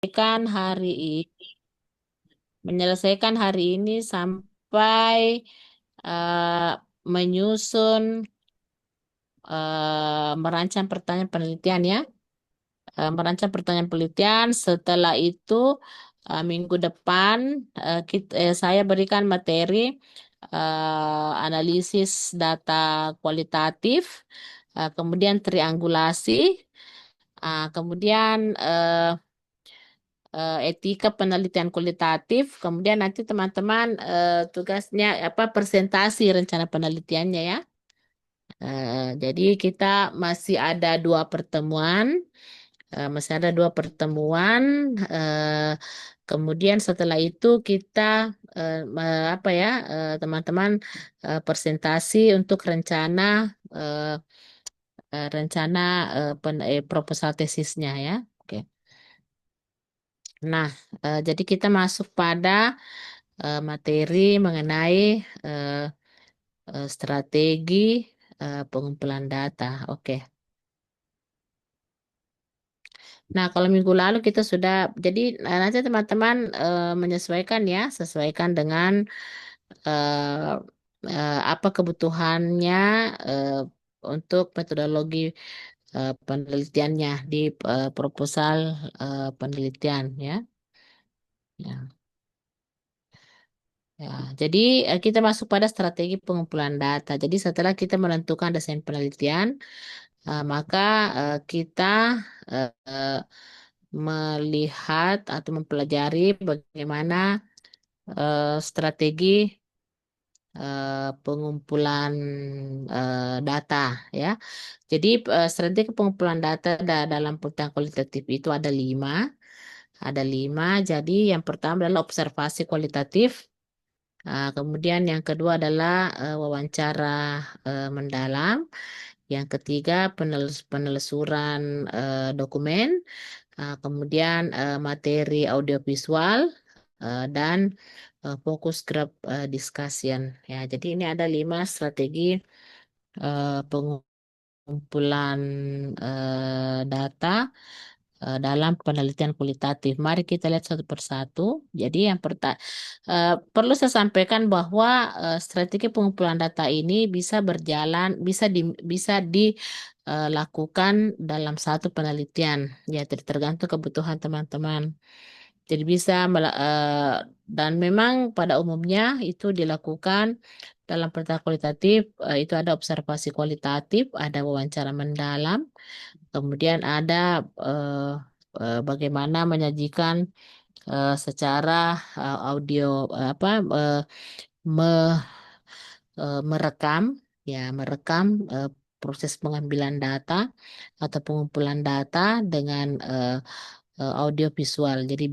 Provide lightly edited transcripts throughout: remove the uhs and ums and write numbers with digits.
Kan hari ini menyelesaikan hari ini sampai eh, menyusun merancang pertanyaan penelitian ya. Merancang pertanyaan penelitian. Setelah itu minggu depan saya berikan materi analisis data kualitatif, kemudian triangulasi, kemudian etika penelitian kualitatif. Kemudian nanti teman-teman tugasnya apa presentasi rencana penelitiannya ya. Jadi kita masih ada dua pertemuan, masih ada dua pertemuan. eh, Kemudian setelah itu kita apa ya teman-teman presentasi untuk eh, rencana proposal tesisnya ya. Oke. Nah, jadi kita masuk pada materi mengenai eh, strategi pengumpulan data. Oke. Nah, kalau minggu lalu kita sudah, jadi nanti teman-teman menyesuaikan ya, sesuaikan dengan eh, apa kebutuhannya eh, untuk metodologi penelitiannya di proposal penelitian ya. Ya. Ya, jadi kita masuk pada strategi pengumpulan data. Jadi setelah kita menentukan desain penelitian, maka kita melihat atau mempelajari bagaimana strategi pengumpulan data ya. Jadi strategi pengumpulan data dalam penelitian kualitatif itu ada lima. Ada lima. Jadi yang pertama adalah observasi kualitatif. Kemudian yang kedua adalah wawancara mendalam. Yang ketiga penelusuran dokumen. Kemudian materi audiovisual dan fokus group discussion. Ya, jadi ini ada lima strategi pengumpulan data dalam penelitian kualitatif. Mari kita lihat satu persatu. Jadi yang pertama perlu saya sampaikan bahwa strategi pengumpulan data ini bisa berjalan, bisa dilakukan dalam satu penelitian. Ya, tergantung kebutuhan teman-teman. Jadi dan memang pada umumnya itu dilakukan dalam penelitian kualitatif, itu ada observasi kualitatif, ada wawancara mendalam, kemudian ada eh, bagaimana menyajikan secara audio apa me- merekam ya merekam proses pengambilan data atau pengumpulan data dengan audio visual. Jadi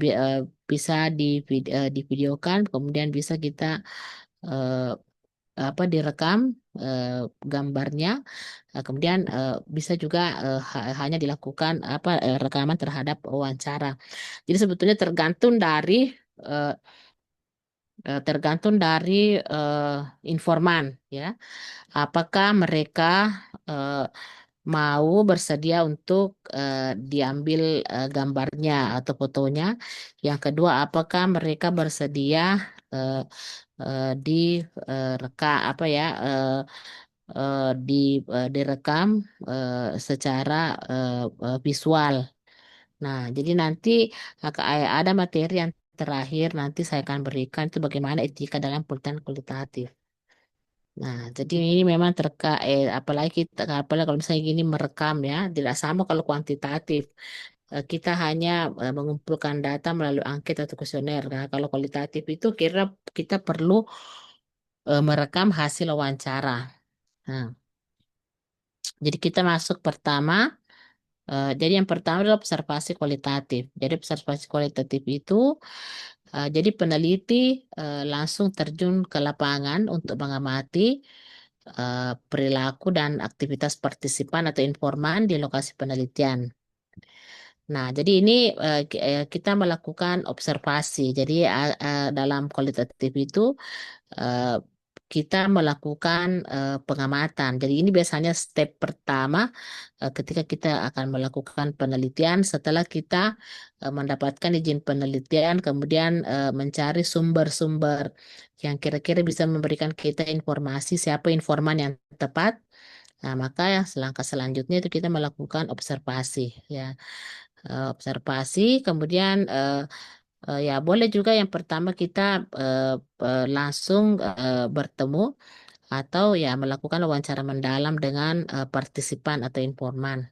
bisa divideokan, kemudian bisa kita eh, apa direkam eh, gambarnya. Kemudian bisa juga hanya dilakukan apa rekaman terhadap wawancara. Jadi sebetulnya eh, tergantung dari eh, informan ya. Apakah mereka eh, mau bersedia untuk diambil gambarnya atau fotonya. Yang kedua, apakah mereka bersedia eh, di reka apa ya di direkam secara visual. Nah, jadi nanti ada materi yang terakhir nanti saya akan berikan itu bagaimana etika dalam penelitian kualitatif. Nah, jadi ini memang terkait, apalagi kalau misalnya gini merekam ya, tidak sama kalau kuantitatif. Kita hanya mengumpulkan data melalui angket atau kuesioner. Nah, kalau kualitatif itu kira kita perlu merekam hasil wawancara. Nah, jadi kita masuk pertama. Jadi yang pertama adalah observasi kualitatif. Jadi observasi kualitatif itu, jadi peneliti langsung terjun ke lapangan untuk mengamati perilaku dan aktivitas partisipan atau informan di lokasi penelitian. Nah, jadi ini kita melakukan observasi. Jadi dalam kualitatif itu kita melakukan pengamatan. Jadi ini biasanya step pertama ketika kita akan melakukan penelitian. Setelah kita mendapatkan izin penelitian, kemudian mencari sumber-sumber yang kira-kira bisa memberikan kita informasi siapa informan yang tepat. Nah, maka ya langkah selanjutnya itu kita melakukan observasi, ya. Observasi, kemudian ya boleh juga yang pertama kita langsung bertemu atau ya melakukan wawancara mendalam dengan partisipan atau informan.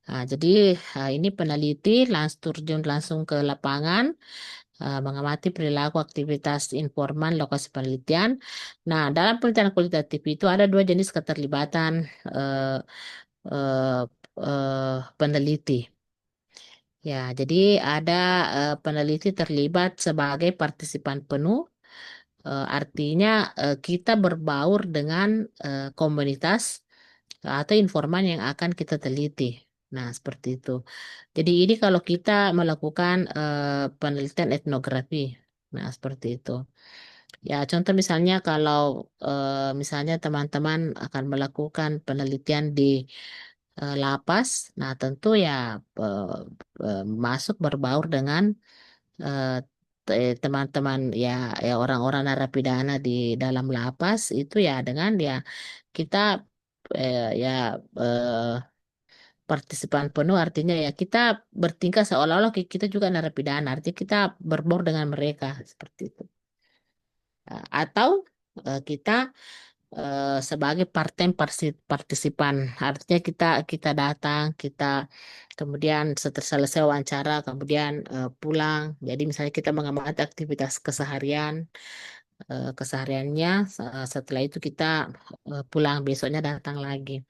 Nah, jadi ini peneliti langsung terjun langsung ke lapangan, mengamati perilaku aktivitas informan lokasi penelitian. Nah, dalam penelitian kualitatif itu ada dua jenis keterlibatan eh, eh, peneliti. Ya, jadi ada peneliti terlibat sebagai partisipan penuh. Artinya kita berbaur dengan komunitas atau informan yang akan kita teliti. Nah, seperti itu. Jadi ini kalau kita melakukan penelitian etnografi. Nah, seperti itu. Ya, contoh misalnya kalau misalnya teman-teman akan melakukan penelitian di lapas, nah tentu ya eh, masuk berbaur dengan eh, teman-teman ya ya orang-orang narapidana di dalam lapas itu ya dengan ya kita ya eh, partisipan penuh artinya ya kita bertingkah seolah-olah kita juga narapidana artinya kita berbaur dengan mereka seperti itu. Atau kita sebagai partisipan artinya kita kita datang kita kemudian setelah selesai wawancara kemudian pulang jadi misalnya kita mengamati aktivitas keseharian kesehariannya setelah itu kita pulang besoknya datang lagi.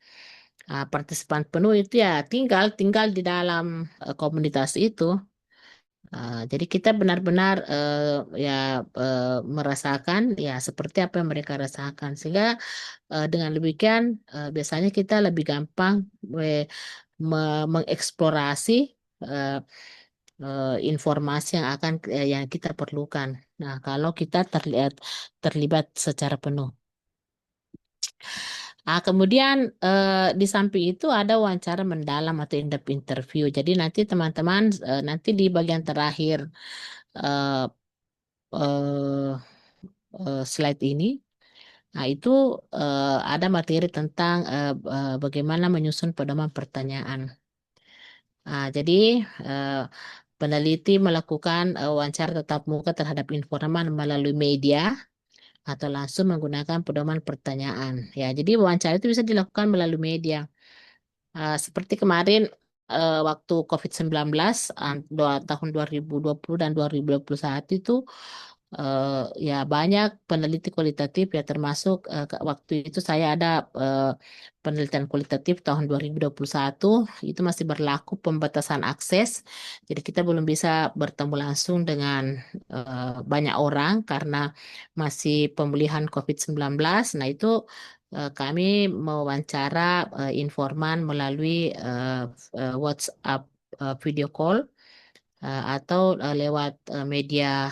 Partisipan penuh itu ya tinggal tinggal di dalam komunitas itu. Jadi kita benar-benar ya merasakan ya seperti apa yang mereka rasakan sehingga dengan demikian biasanya kita lebih gampang mengeksplorasi eh, informasi yang akan yang kita perlukan. Nah, kalau kita terlibat secara penuh. Kemudian di samping itu ada wawancara mendalam atau in-depth interview. Jadi nanti teman-teman nanti di bagian terakhir eh, eh, slide ini, nah itu ada materi tentang bagaimana menyusun pedoman pertanyaan. Jadi eh, peneliti melakukan wawancara tatap muka terhadap informan melalui media atau langsung menggunakan pedoman pertanyaan. Ya, jadi wawancara itu bisa dilakukan melalui media. Seperti kemarin waktu COVID-19 tahun 2020 dan 2021 itu ya banyak peneliti kualitatif ya termasuk waktu itu saya ada eh, penelitian kualitatif tahun 2021 itu masih berlaku pembatasan akses. Jadi kita belum bisa bertemu langsung dengan banyak orang karena masih pemulihan COVID-19. Nah, itu kami mewawancara informan melalui WhatsApp video call atau lewat media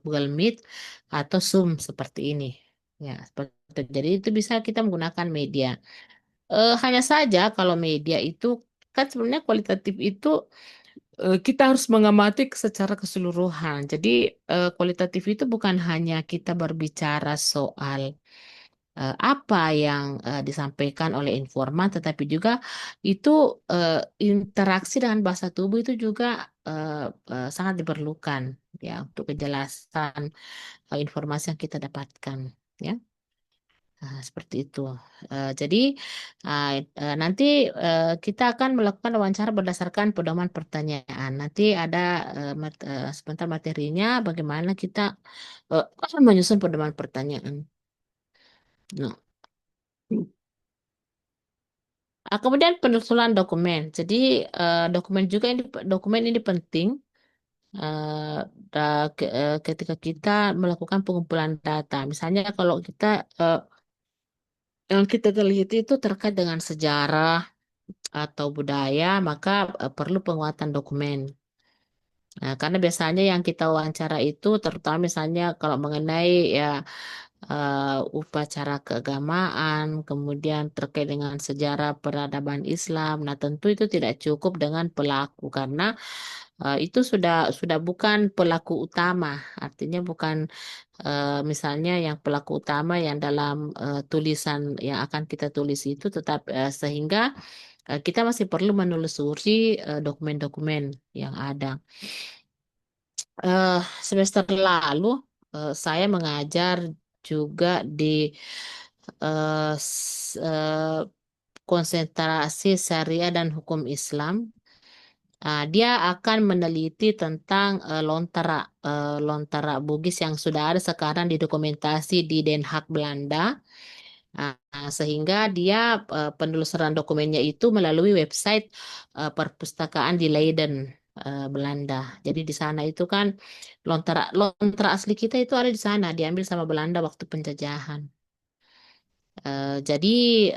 Google Meet atau Zoom seperti ini. Ya, seperti jadi itu bisa kita menggunakan media. Hanya saja kalau media itu kan sebenarnya kualitatif itu kita harus mengamati secara keseluruhan. Jadi kualitatif itu bukan hanya kita berbicara soal apa yang disampaikan oleh informan, tetapi juga itu eh, interaksi dengan bahasa tubuh itu juga eh, sangat diperlukan ya untuk kejelasan informasi yang kita dapatkan ya. Seperti itu. Jadi nanti kita akan melakukan wawancara berdasarkan pedoman pertanyaan. Nanti ada sebentar materinya bagaimana kita menyusun pedoman pertanyaan. Nah. Kemudian penutulan dokumen. Jadi dokumen juga ini dokumen ini penting ketika kita melakukan pengumpulan data. Misalnya kalau kita yang kita teliti itu terkait dengan sejarah atau budaya, maka perlu penguatan dokumen. Nah, karena biasanya yang kita wawancara itu terutama misalnya kalau mengenai ya upacara keagamaan, kemudian terkait dengan sejarah peradaban Islam. Nah, tentu itu tidak cukup dengan pelaku karena itu sudah bukan pelaku utama. Artinya bukan misalnya yang pelaku utama yang dalam tulisan yang akan kita tulis itu tetap sehingga kita masih perlu menelusuri dokumen-dokumen yang ada. Eh, Semester lalu saya mengajar juga di konsentrasi syariah dan hukum Islam. Dia akan meneliti tentang Lontara Bugis yang sudah ada sekarang didokumentasi di Den Haag, Belanda. Sehingga dia penelusuran dokumennya itu melalui website perpustakaan di Leiden, Belanda. Jadi di sana itu kan lontara asli kita itu ada di sana, diambil sama Belanda waktu penjajahan. Jadi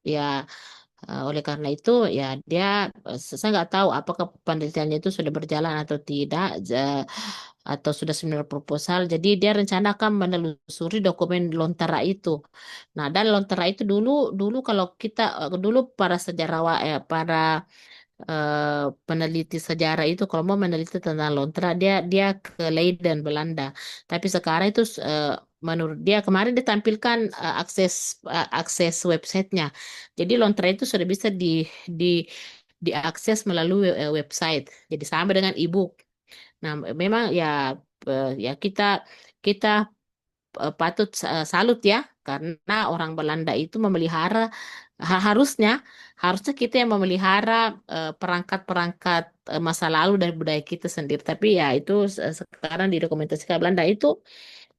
ya oleh karena itu ya dia saya nggak tahu apakah penelitiannya itu sudah berjalan atau tidak atau sudah seminar proposal. Jadi dia rencana akan menelusuri dokumen Lontara itu. Nah, dan Lontara itu dulu dulu kalau kita dulu para sejarawan para peneliti sejarah itu kalau mau meneliti tentang Lontra dia dia ke Leiden, Belanda. Tapi sekarang itu menurut dia kemarin ditampilkan akses websitenya. Jadi Lontra itu sudah bisa di diakses melalui website. Jadi sama dengan e-book. Nah, memang ya ya kita patut salut ya karena orang Belanda itu memelihara harusnya harusnya kita yang memelihara perangkat-perangkat masa lalu dari budaya kita sendiri. Tapi ya itu sekarang di dokumentasi Belanda itu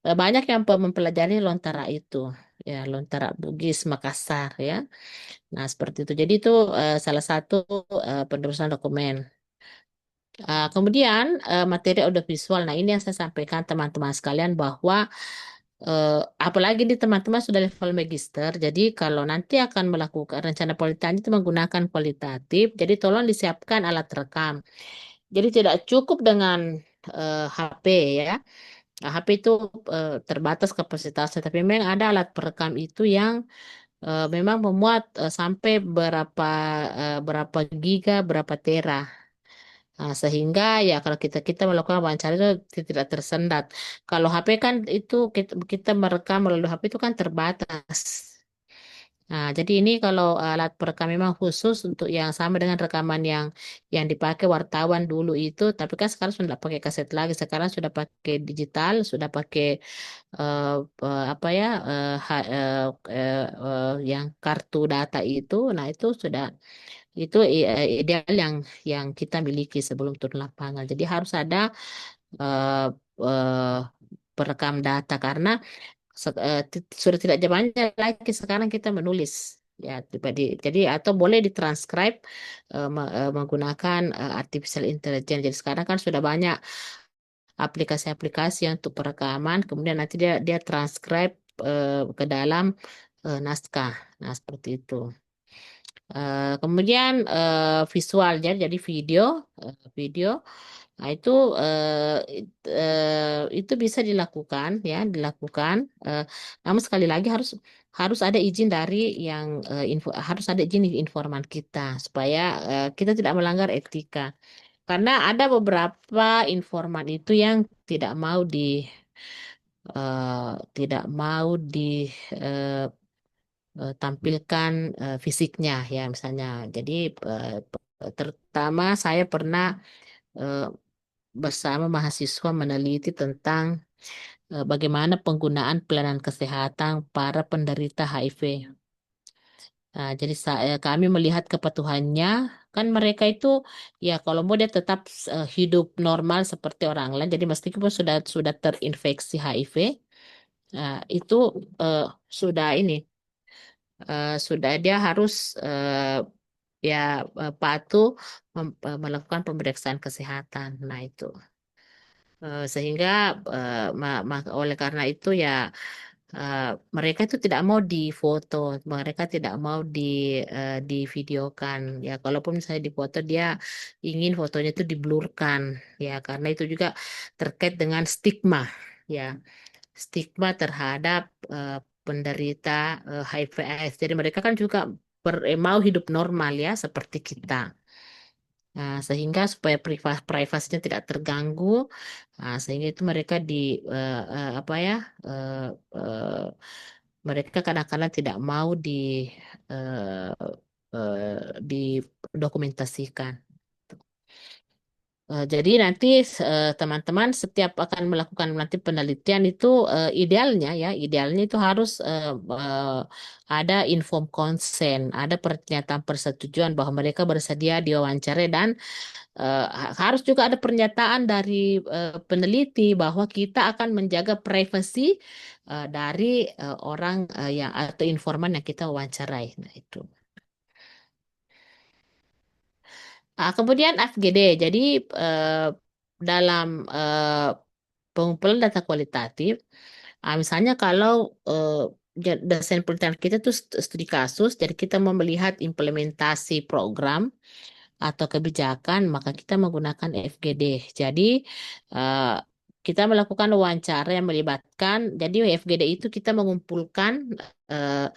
banyak yang mempelajari Lontara itu, ya Lontara Bugis Makassar ya. Nah seperti itu. Jadi itu salah satu penerusan dokumen. Kemudian materi audiovisual. Nah ini yang saya sampaikan teman-teman sekalian bahwa eh, apalagi di teman-teman sudah level magister, jadi kalau nanti akan melakukan rencana penelitian itu menggunakan kualitatif, jadi tolong disiapkan alat rekam. Jadi tidak cukup dengan HP ya. Nah, HP itu terbatas kapasitasnya, tapi memang ada alat perekam itu yang memang memuat sampai berapa giga, berapa tera. Nah, sehingga ya kalau kita kita melakukan wawancara itu tidak tersendat. Kalau HP kan itu kita merekam melalui HP itu kan terbatas. Nah, jadi ini kalau alat perekam memang khusus untuk yang sama dengan rekaman yang dipakai wartawan dulu itu, tapi kan sekarang sudah pakai kaset lagi, sekarang sudah pakai digital, sudah pakai eh, apa ya yang kartu data itu, nah itu sudah itu ideal yang kita miliki sebelum turun lapangan. Jadi harus ada eh, eh, perekam data karena sudah tidak zamannya lagi sekarang kita menulis ya jadi atau boleh ditranscribe menggunakan artificial intelligence. Jadi sekarang kan sudah banyak aplikasi-aplikasi untuk perekaman kemudian nanti dia dia transcribe ke dalam naskah. Nah, seperti itu. Kemudian visual jadi video video. Nah, itu bisa dilakukan ya, dilakukan. Eh, Namun sekali lagi harus harus ada izin dari yang harus ada izin informan kita supaya kita tidak melanggar etika. Karena ada beberapa informan itu yang tidak mau tidak mau tampilkan fisiknya ya misalnya. Jadi terutama saya pernah eh, bersama mahasiswa meneliti tentang bagaimana penggunaan pelayanan kesehatan para penderita HIV. Nah, jadi kami melihat kepatuhannya, kan mereka itu ya kalau mau dia tetap hidup normal seperti orang lain, jadi meskipun sudah terinfeksi HIV, itu eh, sudah ini sudah dia harus ya patuh melakukan pemeriksaan kesehatan. Nah itu. Sehingga oleh karena itu ya eh, mereka itu tidak mau difoto, mereka tidak mau divideokan. Ya, kalaupun misalnya difoto dia ingin fotonya itu diblurkan, ya karena itu juga terkait dengan stigma, ya. stigma terhadap penderita HIV/AIDS. Jadi mereka kan juga mau hidup normal ya seperti kita. Nah, sehingga supaya privasinya tidak terganggu, nah, sehingga itu mereka apa ya, eh, eh, mereka kadang-kadang tidak mau eh, didokumentasikan. Jadi nanti teman-teman setiap akan melakukan nanti penelitian itu idealnya itu harus ada informed consent, ada pernyataan persetujuan bahwa mereka bersedia diwawancarai dan harus juga ada pernyataan dari peneliti bahwa kita akan menjaga privasi dari orang yang atau informan yang kita wawancarai. Nah, itu. Kemudian FGD. Jadi dalam pengumpulan data kualitatif, misalnya kalau dosen penelitian kita itu studi kasus, jadi kita mau melihat implementasi program atau kebijakan, maka kita menggunakan FGD. Jadi eh, kita melakukan wawancara yang melibatkan, jadi FGD itu kita mengumpulkan eh,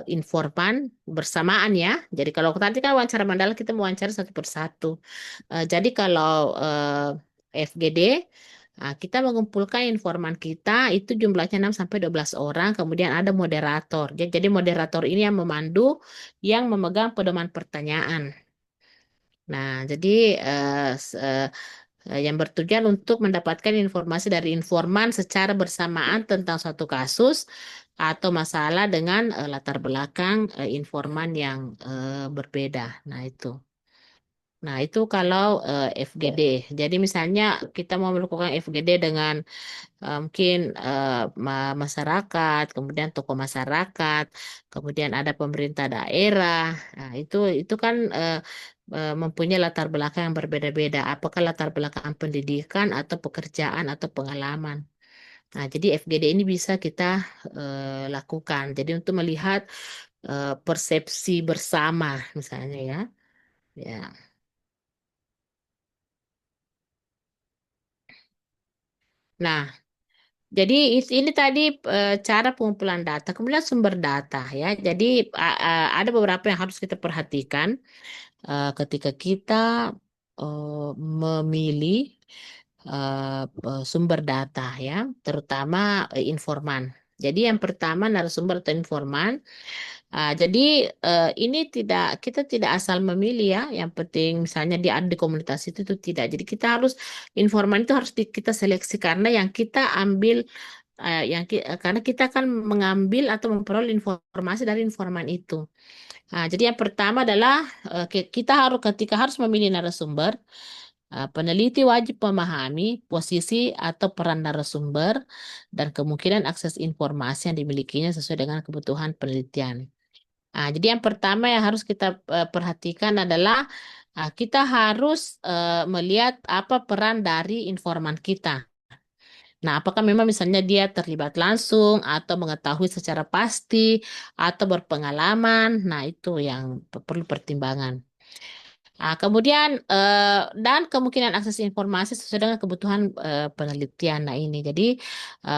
informan bersamaan ya. Jadi kalau tadi kan wawancara mandala kita mewawancara satu persatu. Jadi kalau FGD kita mengumpulkan informan kita itu jumlahnya 6 sampai 12 orang, kemudian ada moderator. Jadi moderator ini yang memandu, yang memegang pedoman pertanyaan. Nah, jadi yang bertujuan untuk mendapatkan informasi dari informan secara bersamaan tentang suatu kasus atau masalah dengan latar belakang informan yang berbeda. Nah, itu. Nah, itu kalau FGD. Jadi misalnya kita mau melakukan FGD dengan mungkin masyarakat, kemudian tokoh masyarakat, kemudian ada pemerintah daerah. Nah, itu kan mempunyai latar belakang yang berbeda-beda. Apakah latar belakang pendidikan atau pekerjaan atau pengalaman. Nah, jadi FGD ini bisa kita lakukan. Jadi untuk melihat persepsi bersama misalnya ya. Ya. Nah, jadi ini tadi cara pengumpulan data, kemudian sumber data ya. Jadi ada beberapa yang harus kita perhatikan ketika kita memilih sumber data ya, terutama informan. Jadi yang pertama narasumber atau informan. Jadi ini kita tidak asal memilih ya. Yang penting misalnya dia ada di komunitas itu tidak. Jadi kita harus informan itu harus kita seleksi karena yang kita ambil karena kita akan mengambil atau memperoleh informasi dari informan itu. Jadi yang pertama adalah kita harus ketika harus memilih narasumber, peneliti wajib memahami posisi atau peran narasumber dan kemungkinan akses informasi yang dimilikinya sesuai dengan kebutuhan penelitian. Jadi yang pertama yang harus kita perhatikan adalah kita harus melihat apa peran dari informan kita. Nah, apakah memang misalnya dia terlibat langsung atau mengetahui secara pasti atau berpengalaman? Nah, itu yang perlu pertimbangan. Kemudian dan kemungkinan akses informasi sesuai dengan kebutuhan penelitian. Nah, ini jadi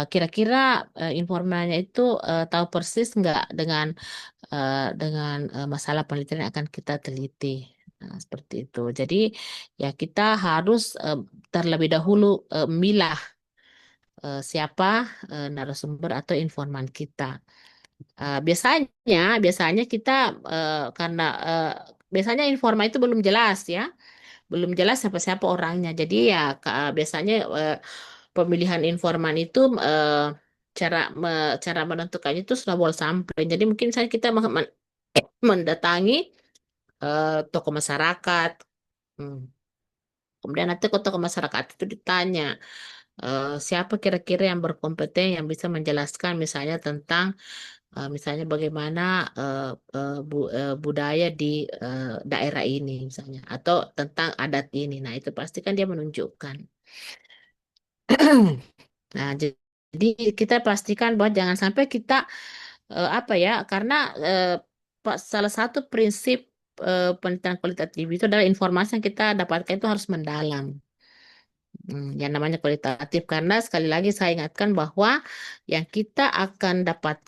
kira-kira informannya itu tahu persis nggak dengan masalah penelitian yang akan kita teliti. Nah, seperti itu. Jadi ya kita harus terlebih dahulu milah siapa narasumber atau informan kita. Biasanya kita karena biasanya informan itu belum jelas ya, belum jelas siapa-siapa orangnya. Jadi ya biasanya pemilihan informan itu cara menentukannya itu sudah ball sampling. Jadi mungkin saya kita mendatangi tokoh masyarakat. Hmm. Kemudian nanti ke tokoh masyarakat itu ditanya siapa kira-kira yang berkompeten yang bisa menjelaskan misalnya tentang misalnya bagaimana budaya di daerah ini misalnya atau tentang adat ini. Nah, itu pasti kan dia menunjukkan. Nah, jadi kita pastikan bahwa jangan sampai kita apa ya, karena salah satu prinsip penelitian kualitatif itu adalah informasi yang kita dapatkan itu harus mendalam. Yang namanya kualitatif karena sekali lagi saya ingatkan bahwa yang kita akan dapat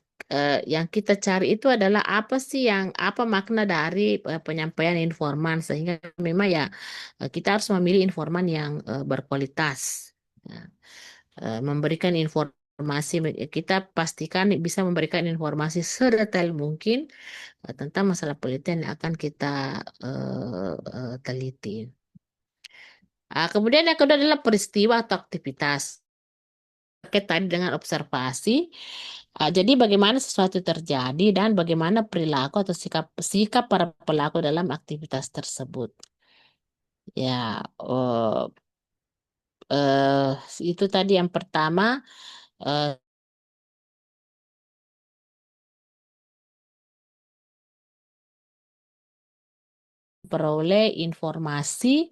yang kita cari itu adalah apa sih apa makna dari penyampaian informan sehingga memang ya kita harus memilih informan yang berkualitas. Ya. Memberikan informasi kita pastikan bisa memberikan informasi sedetail mungkin tentang masalah penelitian yang akan kita teliti. Kemudian yang kedua adalah peristiwa atau aktivitas. Terkait tadi dengan observasi, jadi bagaimana sesuatu terjadi dan bagaimana perilaku atau sikap sikap para pelaku dalam aktivitas tersebut. Ya, eh, itu tadi yang pertama, eh, peroleh informasi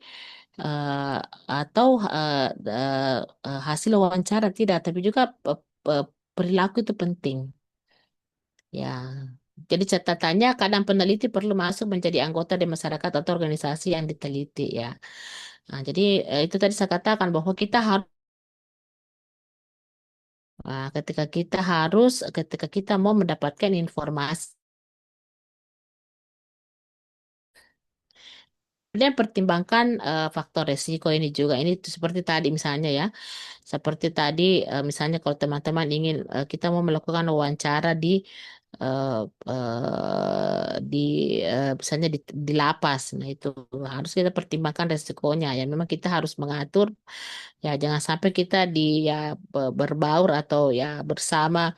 eh, atau hasil wawancara tidak, tapi juga perilaku itu penting. Ya, jadi catatannya kadang peneliti perlu masuk menjadi anggota di masyarakat atau organisasi yang diteliti ya. Nah, jadi itu tadi saya katakan bahwa kita harus ketika kita mau mendapatkan informasi dan pertimbangkan faktor resiko ini juga. Ini seperti tadi misalnya ya. Seperti tadi, misalnya kalau teman-teman ingin kita mau melakukan wawancara eh, di misalnya di lapas, nah itu harus kita pertimbangkan resikonya. Ya, memang kita harus mengatur. Ya, jangan sampai kita ya berbaur atau ya bersama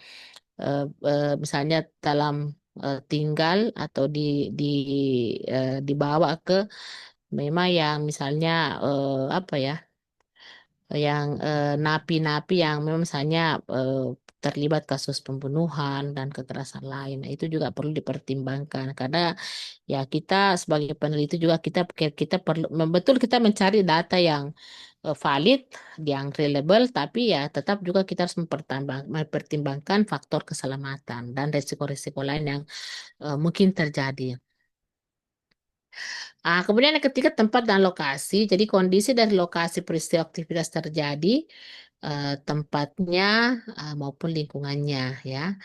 misalnya dalam tinggal atau di dibawa ke memang yang misalnya apa ya yang napi-napi yang memang misalnya terlibat kasus pembunuhan dan kekerasan lain. Nah, itu juga perlu dipertimbangkan karena ya kita sebagai peneliti juga kita perlu betul kita mencari data yang valid, yang reliable, tapi ya tetap juga kita harus mempertimbangkan faktor keselamatan dan resiko-resiko lain yang mungkin terjadi. Kemudian yang ketiga tempat dan lokasi. Jadi kondisi dari lokasi peristiwa aktivitas terjadi, tempatnya maupun lingkungannya ya.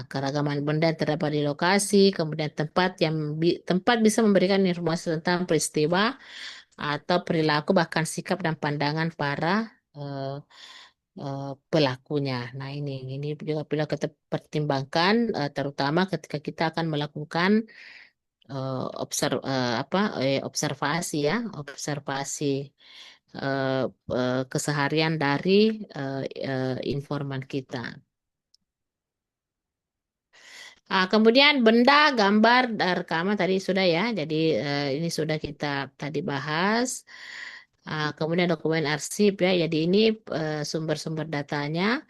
Keragaman benda yang terdapat di lokasi, kemudian tempat bisa memberikan informasi tentang peristiwa atau perilaku bahkan sikap dan pandangan para eh, pelakunya. Nah ini juga perlu kita pertimbangkan terutama ketika kita akan melakukan observasi ya, observasi eh, keseharian dari informan kita. Kemudian benda, gambar, dan rekaman tadi sudah ya. Jadi ini sudah kita tadi bahas. Kemudian dokumen arsip ya. Jadi ini sumber-sumber datanya.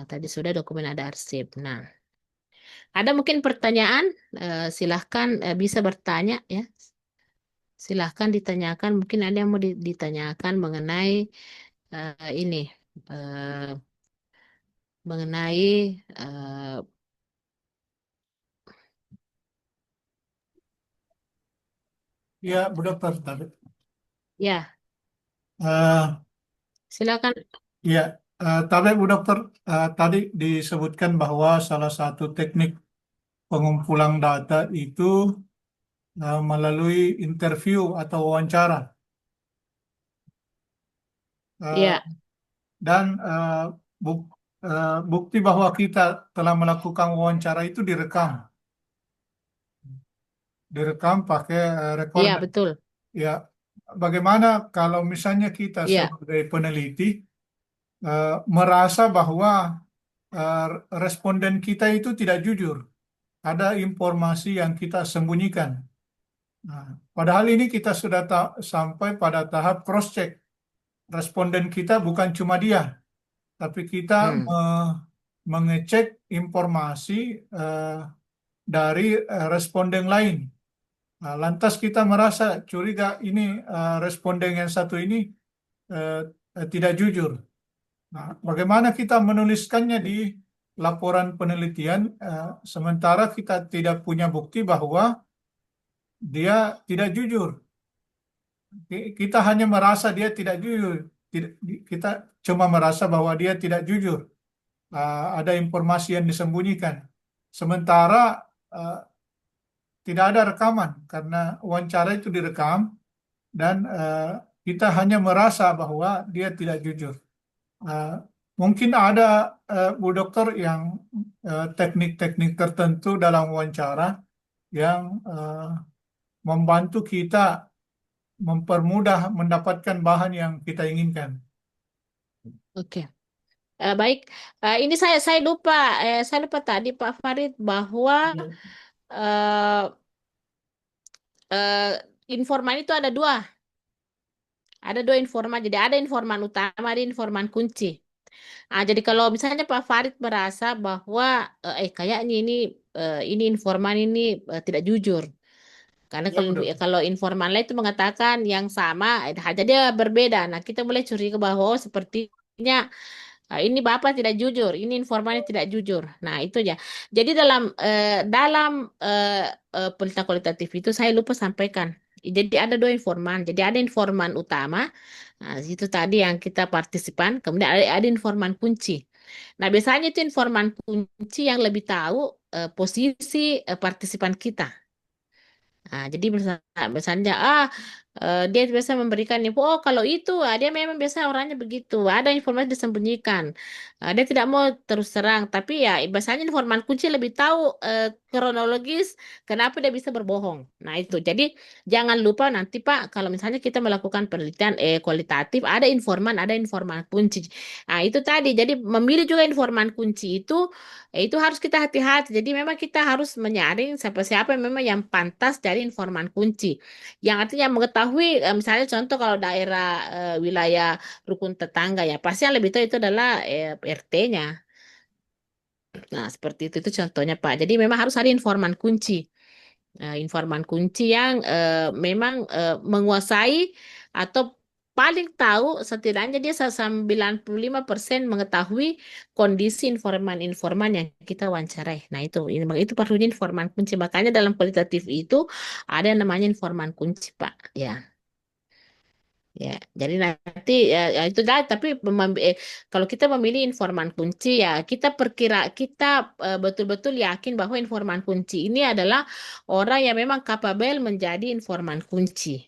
Tadi sudah dokumen ada arsip. Nah, ada mungkin pertanyaan? Silahkan bisa bertanya ya. Silahkan ditanyakan. Mungkin ada yang mau ditanyakan mengenai ini, eh, mengenai Ya, Bu Dokter. ya Eh, silakan. ya, tapi Bu Dokter, tadi disebutkan bahwa salah satu teknik pengumpulan data itu melalui interview atau wawancara. Eh, Ya, dan bukti bahwa kita telah melakukan wawancara itu direkam pakai ya recorder. betul. Ya, bagaimana kalau misalnya kita Ya, sebagai peneliti merasa bahwa eh, responden kita itu tidak jujur, ada informasi yang kita sembunyikan. Nah, padahal ini kita sudah sampai pada tahap cross check. Responden kita bukan cuma dia, tapi kita hmm, mengecek informasi eh, dari responden lain. Nah, lantas kita merasa curiga ini responden yang satu ini eh, tidak jujur. Nah, bagaimana kita menuliskannya di laporan penelitian sementara kita tidak punya bukti bahwa dia tidak jujur. Kita hanya merasa dia tidak jujur. Kita cuma merasa bahwa dia tidak jujur. Ada informasi yang disembunyikan. Sementara uh, tidak ada rekaman karena wawancara itu direkam dan kita hanya merasa bahwa dia tidak jujur. Uh, Mungkin ada Bu Dokter yang teknik-teknik tertentu dalam wawancara yang membantu kita mempermudah mendapatkan bahan yang kita inginkan. Oke. Baik. Ini saya lupa tadi Pak Farid bahwa Ya, eh, eh, informan itu ada dua informan. Jadi ada informan utama, ada informan kunci. Jadi kalau misalnya Pak Farid merasa bahwa kayaknya ini informan ini tidak jujur. Karena ya, Bu Dokter. kalau informan lain itu mengatakan yang sama, hanya dia berbeda. Nah, kita mulai curiga bahwa sepertinya ini Bapak tidak jujur, ini informannya tidak jujur. Nah, itu ya. Jadi dalam berita kualitatif itu saya lupa sampaikan. Jadi ada dua informan. Jadi ada informan utama, nah, itu tadi yang kita partisipan. Kemudian ada informan kunci. Nah, biasanya itu informan kunci yang lebih tahu posisi partisipan kita. Nah, jadi misalnya dia biasa memberikan info, oh kalau itu dia memang biasa orangnya begitu, ada informasi disembunyikan. Dia tidak mau terus terang, tapi ya biasanya informan kunci lebih tahu kronologis kenapa dia bisa berbohong. Nah itu, jadi jangan lupa nanti Pak, kalau misalnya kita melakukan penelitian kualitatif, ada informan kunci. Nah itu tadi, jadi memilih juga informan kunci itu harus kita hati-hati. Jadi memang kita harus menyaring siapa-siapa yang memang yang pantas dari informan kunci. Yang artinya mengetahui, misalnya contoh kalau daerah wilayah rukun tetangga ya, pasti yang lebih tahu itu adalah RT-nya. Nah, seperti itu contohnya Pak. Jadi memang harus ada informan kunci. Informan kunci yang memang menguasai atau paling tahu setidaknya dia 95% mengetahui kondisi informan-informan yang kita wawancarai. Nah, itu perlunya informan kunci. Makanya dalam kualitatif itu ada yang namanya informan kunci, Pak. Ya. Ya, jadi nanti ya itu dah. Tapi kalau kita memilih informan kunci ya kita betul-betul yakin bahwa informan kunci ini adalah orang yang memang kapabel menjadi informan kunci,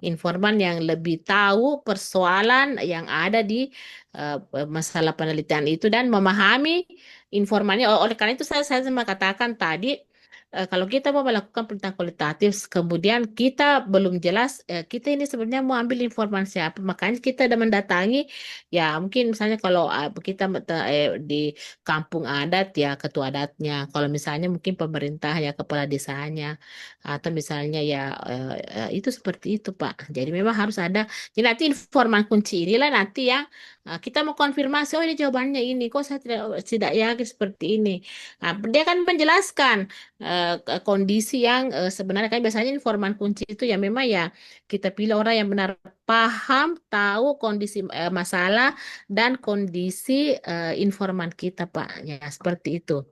informan yang lebih tahu persoalan yang ada di masalah penelitian itu dan memahami informannya. Oleh karena itu saya cuma katakan tadi kalau kita mau melakukan penelitian kualitatif, kemudian kita belum jelas kita ini sebenarnya mau ambil informasi apa, makanya kita ada mendatangi ya mungkin misalnya kalau kita di kampung adat ya ketua adatnya, kalau misalnya mungkin pemerintah ya kepala desanya, atau misalnya ya itu seperti itu Pak. Jadi memang harus ada. Jadi nanti informan kunci inilah nanti yang kita mau konfirmasi. Oh ini jawabannya ini. Kok saya tidak yakin seperti ini. Nah, dia akan menjelaskan kondisi yang sebenarnya kan biasanya informan kunci itu ya memang ya kita pilih orang yang benar paham, tahu kondisi masalah dan kondisi informan kita Pak. Ya seperti itu.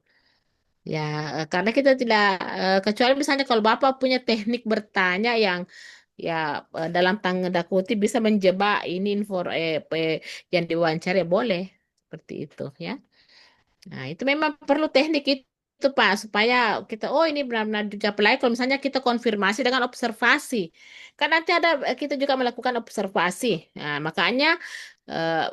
Ya, karena kita tidak kecuali misalnya kalau Bapak punya teknik bertanya yang ya dalam tanda kutip bisa menjebak ini yang diwawancara boleh seperti itu ya. Nah, itu memang perlu teknik itu Pak supaya kita oh ini benar-benar dijawab lagi kalau misalnya kita konfirmasi dengan observasi. Kan nanti ada kita juga melakukan observasi. Nah, makanya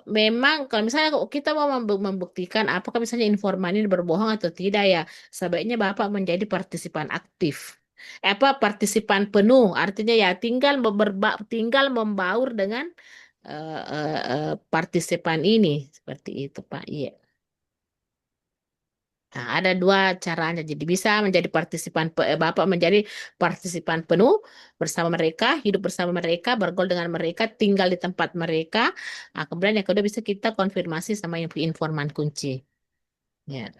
memang kalau misalnya kita mau membuktikan apakah misalnya informan ini berbohong atau tidak ya sebaiknya Bapak menjadi partisipan aktif. Apa partisipan penuh artinya ya tinggal membaur dengan partisipan ini seperti itu Pak. Iya. Nah, ada dua caranya. Jadi bisa menjadi Bapak menjadi partisipan penuh bersama mereka, hidup bersama mereka, bergaul dengan mereka, tinggal di tempat mereka. Nah, kemudian yang kedua bisa kita konfirmasi sama informan kunci. Ya.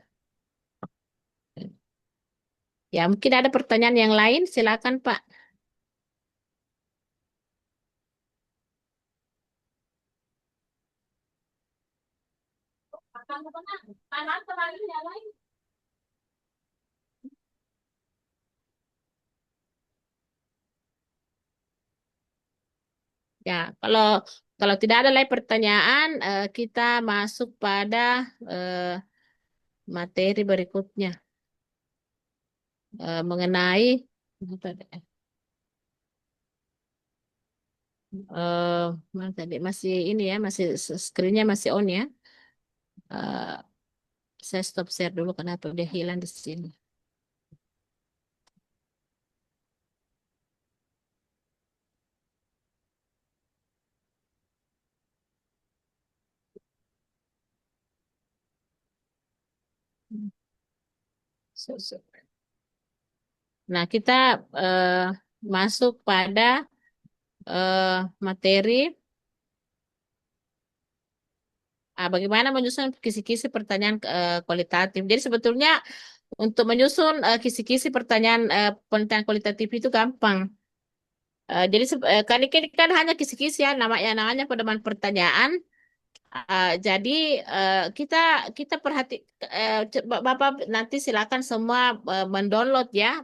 Ya, mungkin ada pertanyaan yang lain, silakan Pak. Ya, kalau kalau tidak ada lagi pertanyaan, kita masuk pada eh, materi berikutnya mengenai apa tadi? Mana tadi masih ini ya, masih screen-nya masih on ya. Eh, saya stop share dulu kenapa dia hilang di sini. Nah, kita eh, masuk pada materi bagaimana menyusun kisi-kisi pertanyaan kualitatif. Jadi sebetulnya untuk menyusun kisi-kisi pertanyaan pertanyaan kualitatif itu gampang. Jadi kan hanya kisi-kisi ya namanya pedoman pertanyaan. Jadi kita kita perhati Bapak nanti silakan semua mendownload ya,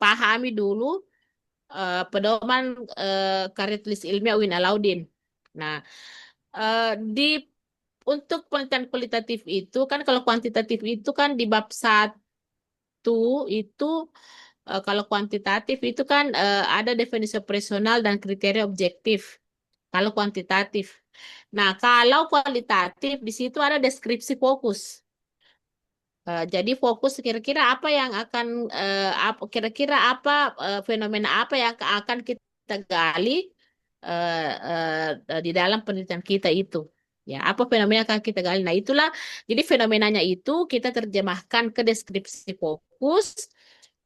pahami dulu pedoman karya tulis ilmiah Win Alaudin. Nah, di untuk penelitian kualitatif itu kan kalau kuantitatif itu kan di bab satu itu kalau kuantitatif itu kan ada definisi operasional dan kriteria objektif. Kalau kuantitatif. Nah, kalau kualitatif di situ ada deskripsi fokus. Jadi fokus kira-kira apa yang akan kira-kira apa fenomena apa yang akan kita gali di dalam penelitian kita itu. Ya, apa fenomena yang akan kita gali. Nah, itulah jadi fenomenanya itu kita terjemahkan ke deskripsi fokus.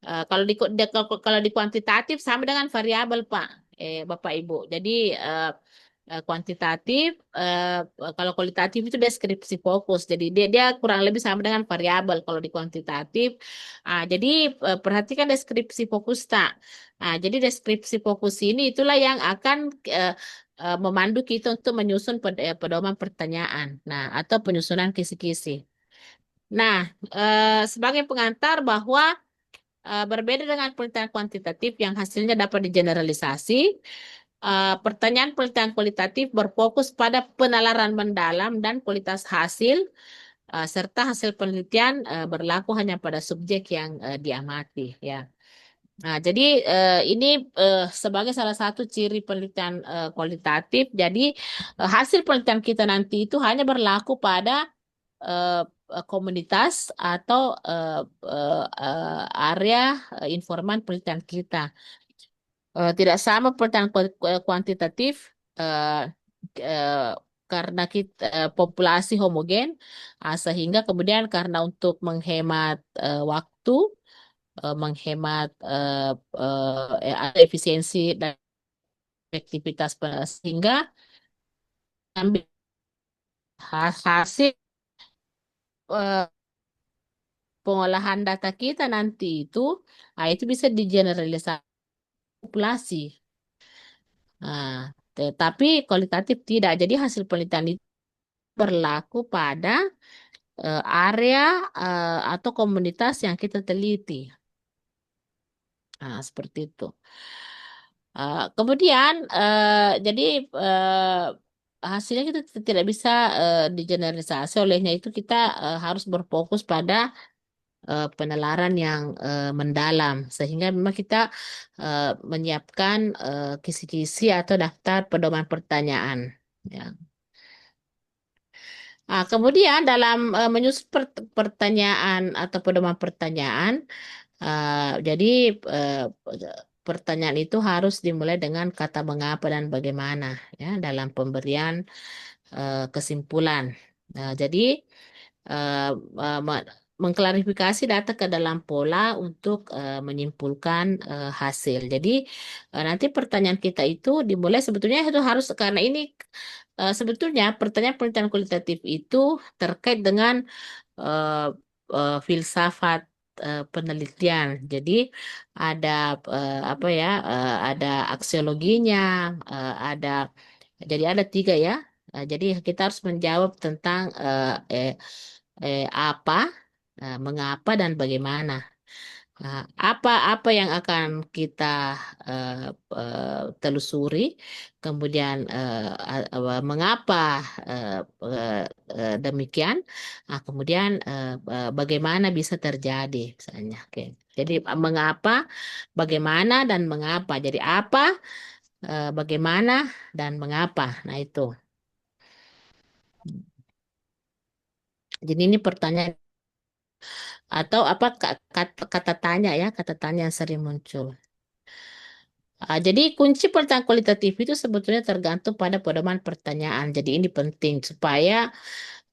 Kalau di kuantitatif sama dengan variabel, Pak, Bapak Ibu. Jadi kuantitatif, kalau kualitatif itu deskripsi fokus. Jadi dia kurang lebih sama dengan variabel kalau di kuantitatif. Jadi perhatikan deskripsi fokus tak. Jadi deskripsi fokus ini itulah yang akan memandu kita untuk menyusun pedoman pertanyaan. Nah, atau penyusunan kisi-kisi. Nah, sebagai pengantar bahwa berbeda dengan penelitian kuantitatif yang hasilnya dapat digeneralisasi, pertanyaan penelitian kualitatif berfokus pada penalaran mendalam dan kualitas hasil, serta hasil penelitian berlaku hanya pada subjek yang diamati. Ya. Nah, jadi ini sebagai salah satu ciri penelitian kualitatif. Jadi hasil penelitian kita nanti itu hanya berlaku pada eh, komunitas atau area informan penelitian kita. Tidak sama penelitian kuantitatif eh, eh, karena kita populasi homogen, sehingga kemudian karena untuk menghemat waktu, menghemat efisiensi dan efektivitas sehingga ambil hasil eh, pengolahan data kita nanti itu bisa digeneralisasi populasi. Nah, tetapi kualitatif tidak. Jadi hasil penelitian itu berlaku pada area atau komunitas yang kita teliti. Nah, seperti itu. Kemudian, jadi hasilnya kita tidak bisa digeneralisasi. Olehnya itu kita harus berfokus pada penalaran yang mendalam, sehingga memang kita menyiapkan kisi-kisi atau daftar pedoman pertanyaan. Ya. Kemudian dalam menyusun pertanyaan atau pedoman pertanyaan, jadi eh, pertanyaan itu harus dimulai dengan kata mengapa dan bagaimana ya dalam pemberian kesimpulan. Jadi eh, mengklarifikasi data ke dalam pola untuk menyimpulkan hasil. Jadi nanti pertanyaan kita itu dimulai sebetulnya itu harus karena ini sebetulnya pertanyaan penelitian kualitatif itu terkait dengan eh, filsafat penelitian. Jadi ada apa ya? Ada aksiologinya, ada jadi ada tiga ya. Jadi kita harus menjawab tentang apa, mengapa dan bagaimana. Nah, apa yang akan kita eh, telusuri, kemudian mengapa eh, eh, demikian, nah, kemudian bagaimana bisa terjadi, misalnya. Oke. Jadi mengapa, bagaimana dan mengapa. Jadi apa, bagaimana dan mengapa. Nah itu. Jadi ini pertanyaan atau apa kata tanya ya, kata tanya yang sering muncul. Jadi kunci pertanyaan kualitatif itu sebetulnya tergantung pada pedoman pertanyaan. Jadi ini penting supaya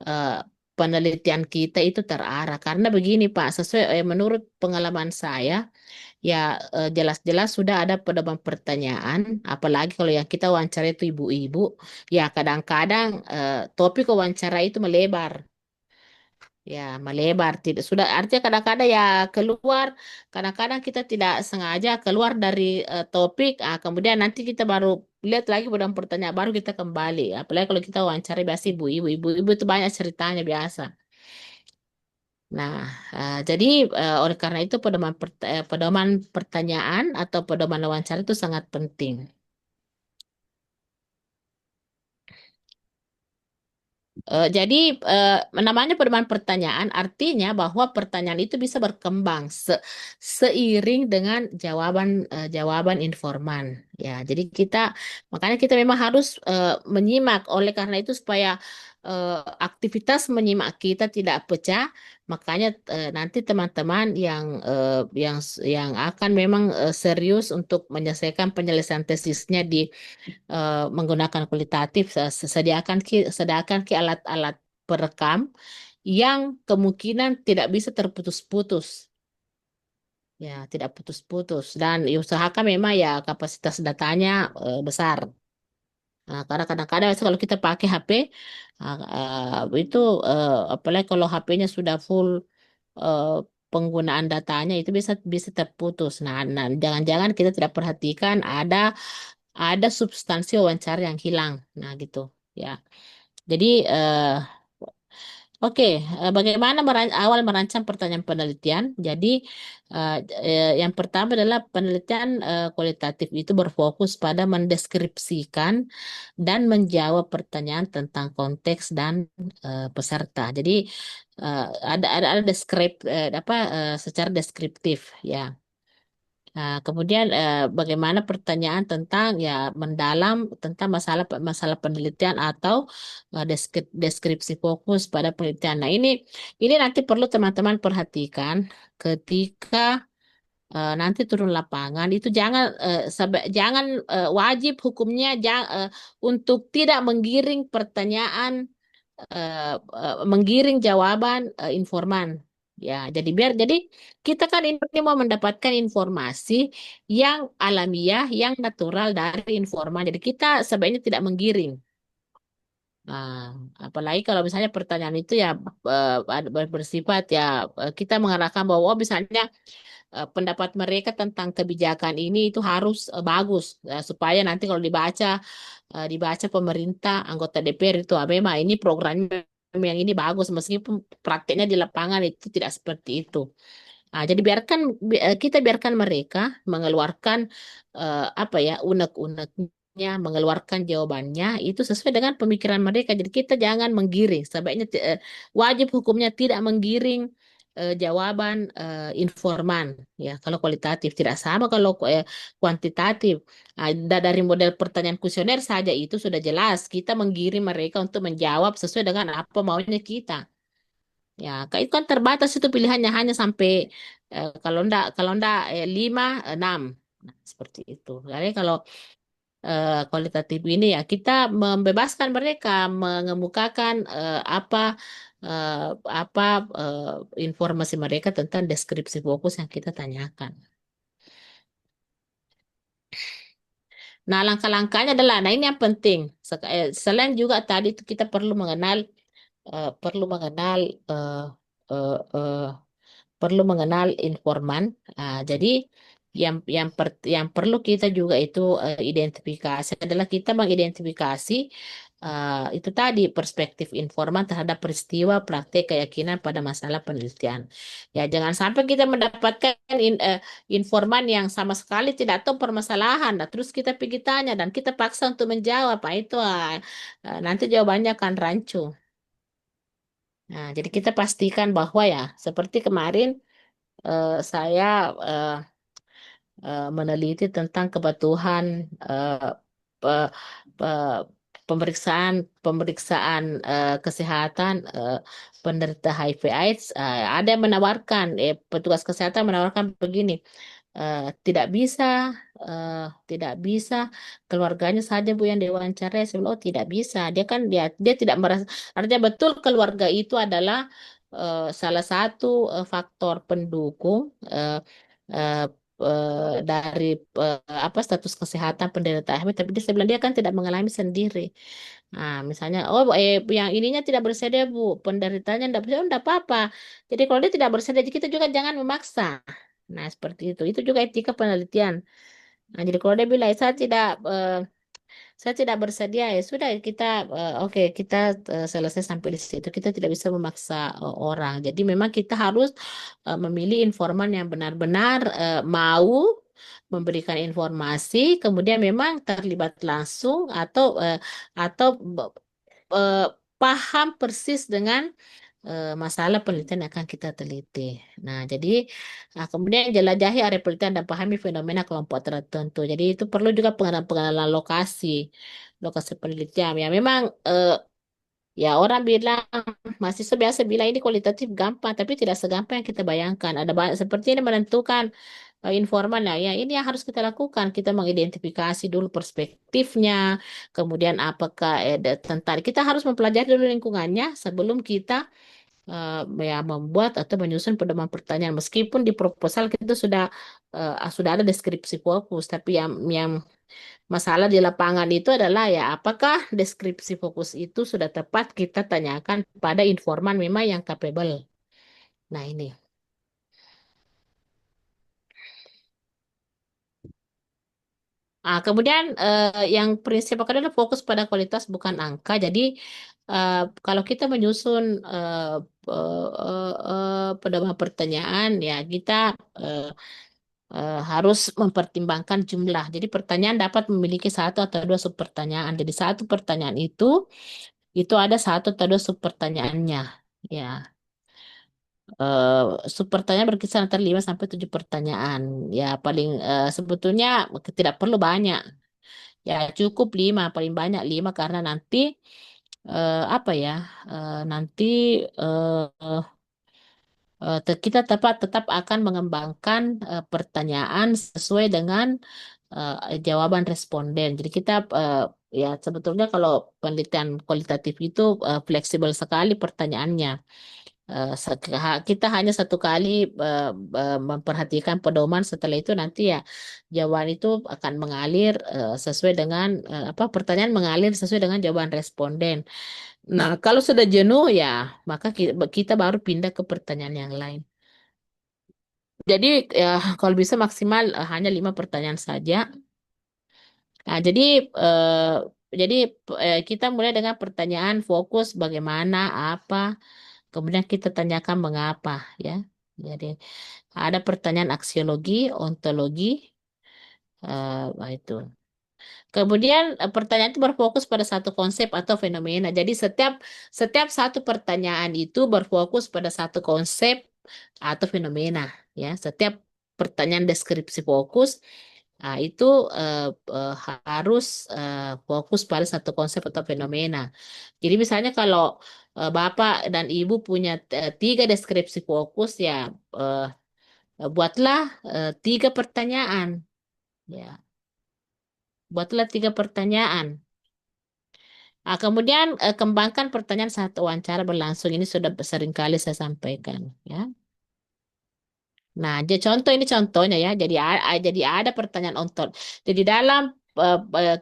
eh, penelitian kita itu terarah. Karena begini Pak, sesuai menurut pengalaman saya, ya jelas-jelas sudah ada pedoman pertanyaan. Apalagi kalau yang kita wawancara itu ibu-ibu, ya kadang-kadang topik wawancara itu melebar. Ya, melebar. Tidak sudah artinya kadang-kadang ya keluar, kadang-kadang kita tidak sengaja keluar dari topik, kemudian nanti kita baru lihat lagi pada pertanyaan baru kita kembali. Apalagi kalau kita wawancara biasa ibu-ibu, ibu-ibu itu banyak ceritanya biasa. Nah, jadi oleh karena itu pedoman pertanyaan atau pedoman wawancara itu sangat penting. Jadi namanya pedoman pertanyaan artinya bahwa pertanyaan itu bisa berkembang seiring dengan jawaban informan. Ya, jadi makanya kita memang harus menyimak. Oleh karena itu supaya aktivitas menyimak kita tidak pecah, makanya nanti teman-teman yang akan memang serius untuk menyelesaikan penyelesaian tesisnya menggunakan kualitatif, sediakan ki alat-alat perekam yang kemungkinan tidak bisa terputus-putus, ya tidak putus-putus, dan usahakan memang ya kapasitas datanya besar. Nah, karena kadang-kadang kalau kita pakai HP itu apalagi kalau HP-nya sudah full eh, penggunaan datanya itu bisa bisa terputus. Nah, jangan-jangan kita tidak perhatikan ada substansi wawancara yang hilang. Nah, gitu. Ya. Jadi, oke, bagaimana awal merancang pertanyaan penelitian? Jadi, yang pertama adalah penelitian kualitatif itu berfokus pada mendeskripsikan dan menjawab pertanyaan tentang konteks dan peserta. Jadi, eh, ada secara deskriptif, ya. Nah, kemudian bagaimana pertanyaan tentang ya mendalam tentang masalah masalah penelitian atau deskripsi fokus pada penelitian. Nah, ini nanti perlu teman-teman perhatikan ketika nanti turun lapangan itu jangan wajib hukumnya untuk tidak menggiring pertanyaan menggiring jawaban informan. Ya, jadi kita kan ini mau mendapatkan informasi yang alamiah, yang natural dari informan. Jadi kita sebaiknya tidak menggiring. Nah, apalagi kalau misalnya pertanyaan itu ya bersifat ya kita mengarahkan bahwa oh, misalnya pendapat mereka tentang kebijakan ini itu harus bagus supaya nanti kalau dibaca pemerintah anggota DPR itu memang ini programnya yang ini bagus meskipun prakteknya di lapangan itu tidak seperti itu. Jadi kita biarkan mereka mengeluarkan apa ya unek-uneknya, mengeluarkan jawabannya itu sesuai dengan pemikiran mereka. Jadi kita jangan menggiring. Sebaiknya wajib hukumnya tidak menggiring jawaban informan. Ya, kalau kualitatif tidak sama kalau kuantitatif. Dari model pertanyaan kuesioner saja itu sudah jelas kita menggiring mereka untuk menjawab sesuai dengan apa maunya kita. Ya, itu kan terbatas itu pilihannya hanya sampai kalau ndak 5, 6. Nah, seperti itu. Jadi kalau kualitatif ini ya kita membebaskan mereka mengemukakan eh, apa informasi mereka tentang deskripsi fokus yang kita tanyakan. Nah, langkah-langkahnya adalah, nah ini yang penting. Selain juga tadi itu kita perlu mengenal eh, eh, perlu mengenal informan. Jadi yang perlu kita juga itu identifikasi adalah kita mengidentifikasi itu tadi perspektif informan terhadap peristiwa, praktek, keyakinan pada masalah penelitian. Ya, jangan sampai kita mendapatkan informan yang sama sekali tidak tahu permasalahan, nah, terus kita pergi tanya dan kita paksa untuk menjawab. Nah, itu nanti jawabannya akan rancu. Nah, jadi kita pastikan bahwa ya, seperti kemarin saya eh, meneliti tentang kebutuhan eh, pe- pe- pemeriksaan pemeriksaan kesehatan penderita HIV/AIDS. Ada yang menawarkan, petugas kesehatan menawarkan begini, tidak bisa, tidak bisa keluarganya saja Bu yang diwawancara. Saya bilang, oh tidak bisa. Dia tidak merasa. Artinya betul keluarga itu adalah salah satu faktor pendukung eh, dari apa status kesehatan penderita HIV, tapi dia saya bilang dia kan tidak mengalami sendiri. Nah, misalnya, oh yang ininya tidak bersedia Bu, penderitanya tidak bersedia, oh, tidak apa-apa. Jadi kalau dia tidak bersedia, kita juga jangan memaksa. Nah, seperti itu. Itu juga etika penelitian. Nah, jadi kalau dia bilang saya tidak bersedia, ya sudah kita oke, kita selesai sampai di situ. Kita tidak bisa memaksa orang. Jadi memang kita harus memilih informan yang benar-benar mau memberikan informasi, kemudian memang terlibat langsung atau eh, paham persis dengan masalah penelitian yang akan kita teliti. Nah, jadi kemudian jelajahi area penelitian dan pahami fenomena kelompok tertentu. Jadi itu perlu juga pengenalan lokasi, lokasi penelitian. Ya memang ya orang bilang, mahasiswa biasa bilang ini kualitatif gampang, tapi tidak segampang yang kita bayangkan. Ada banyak seperti ini menentukan informan lah ya. Ini yang harus kita lakukan. Kita mengidentifikasi dulu perspektifnya, kemudian apakah tentang kita harus mempelajari dulu lingkungannya sebelum kita ya membuat atau menyusun pedoman pertanyaan. Meskipun di proposal kita sudah ada deskripsi fokus, tapi yang masalah di lapangan itu adalah ya apakah deskripsi fokus itu sudah tepat kita tanyakan pada informan memang yang capable. Nah, ini. Kemudian yang prinsip kedua adalah fokus pada kualitas bukan angka. Jadi eh, kalau kita menyusun pedoman pertanyaan ya kita eh, harus mempertimbangkan jumlah. Jadi pertanyaan dapat memiliki satu atau dua subpertanyaan. Jadi satu pertanyaan itu ada satu atau dua subpertanyaannya. Ya, eh subpertanyaan berkisar antara 5 sampai 7 pertanyaan. Ya, paling sebetulnya tidak perlu banyak. Ya, cukup 5, paling banyak 5 karena nanti apa ya? Nanti eh, kita tetap akan mengembangkan pertanyaan sesuai dengan jawaban responden. Jadi kita ya sebetulnya kalau penelitian kualitatif itu fleksibel sekali pertanyaannya. Kita hanya satu kali memperhatikan pedoman, setelah itu nanti ya jawaban itu akan mengalir sesuai dengan apa pertanyaan mengalir sesuai dengan jawaban responden. Nah, kalau sudah jenuh ya maka kita baru pindah ke pertanyaan yang lain. Jadi ya kalau bisa maksimal hanya 5 pertanyaan saja. Nah, eh, jadi kita mulai dengan pertanyaan fokus bagaimana, apa, kemudian kita tanyakan mengapa, ya. Jadi ada pertanyaan aksiologi, ontologi, itu. Kemudian pertanyaan itu berfokus pada satu konsep atau fenomena. Jadi setiap setiap satu pertanyaan itu berfokus pada satu konsep atau fenomena, ya. Setiap pertanyaan deskripsi fokus itu harus fokus pada satu konsep atau fenomena. Jadi misalnya kalau Bapak dan Ibu punya 3 deskripsi fokus, ya eh, buatlah 3 pertanyaan, ya. Buatlah 3 pertanyaan. Kemudian kembangkan pertanyaan saat wawancara berlangsung. Ini sudah sering kali saya sampaikan, ya. Nah, jadi contoh ini contohnya ya. Jadi ada pertanyaan ontol. Jadi dalam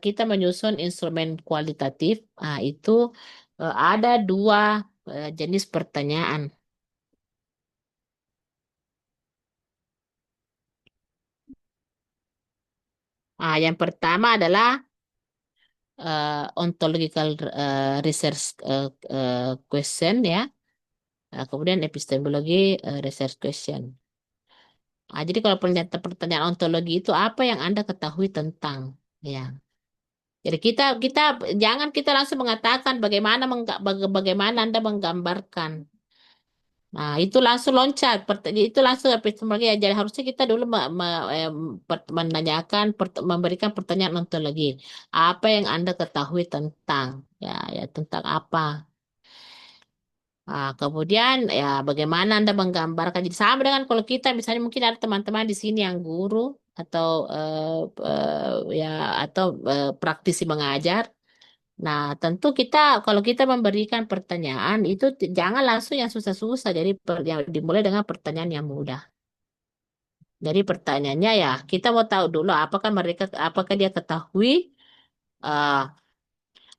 kita menyusun instrumen kualitatif, itu ada 2 jenis pertanyaan. Yang pertama adalah ontological research question ya. Kemudian epistemologi research question. Jadi kalau pertanyaan ontologi itu apa yang Anda ketahui tentang ya. Jadi kita kita jangan kita langsung mengatakan bagaimana Anda menggambarkan. Nah, itu langsung loncat, itu langsung epistemologi ya. Jadi harusnya kita dulu menanyakan, memberikan pertanyaan ontologi. Apa yang Anda ketahui tentang, ya tentang apa? Nah, kemudian ya bagaimana Anda menggambarkan. Jadi sama dengan kalau kita misalnya mungkin ada teman-teman di sini yang guru atau ya atau praktisi mengajar. Nah, tentu kita kalau kita memberikan pertanyaan itu jangan langsung yang susah-susah. Jadi yang dimulai dengan pertanyaan yang mudah. Jadi pertanyaannya ya kita mau tahu dulu apakah dia ketahui eh,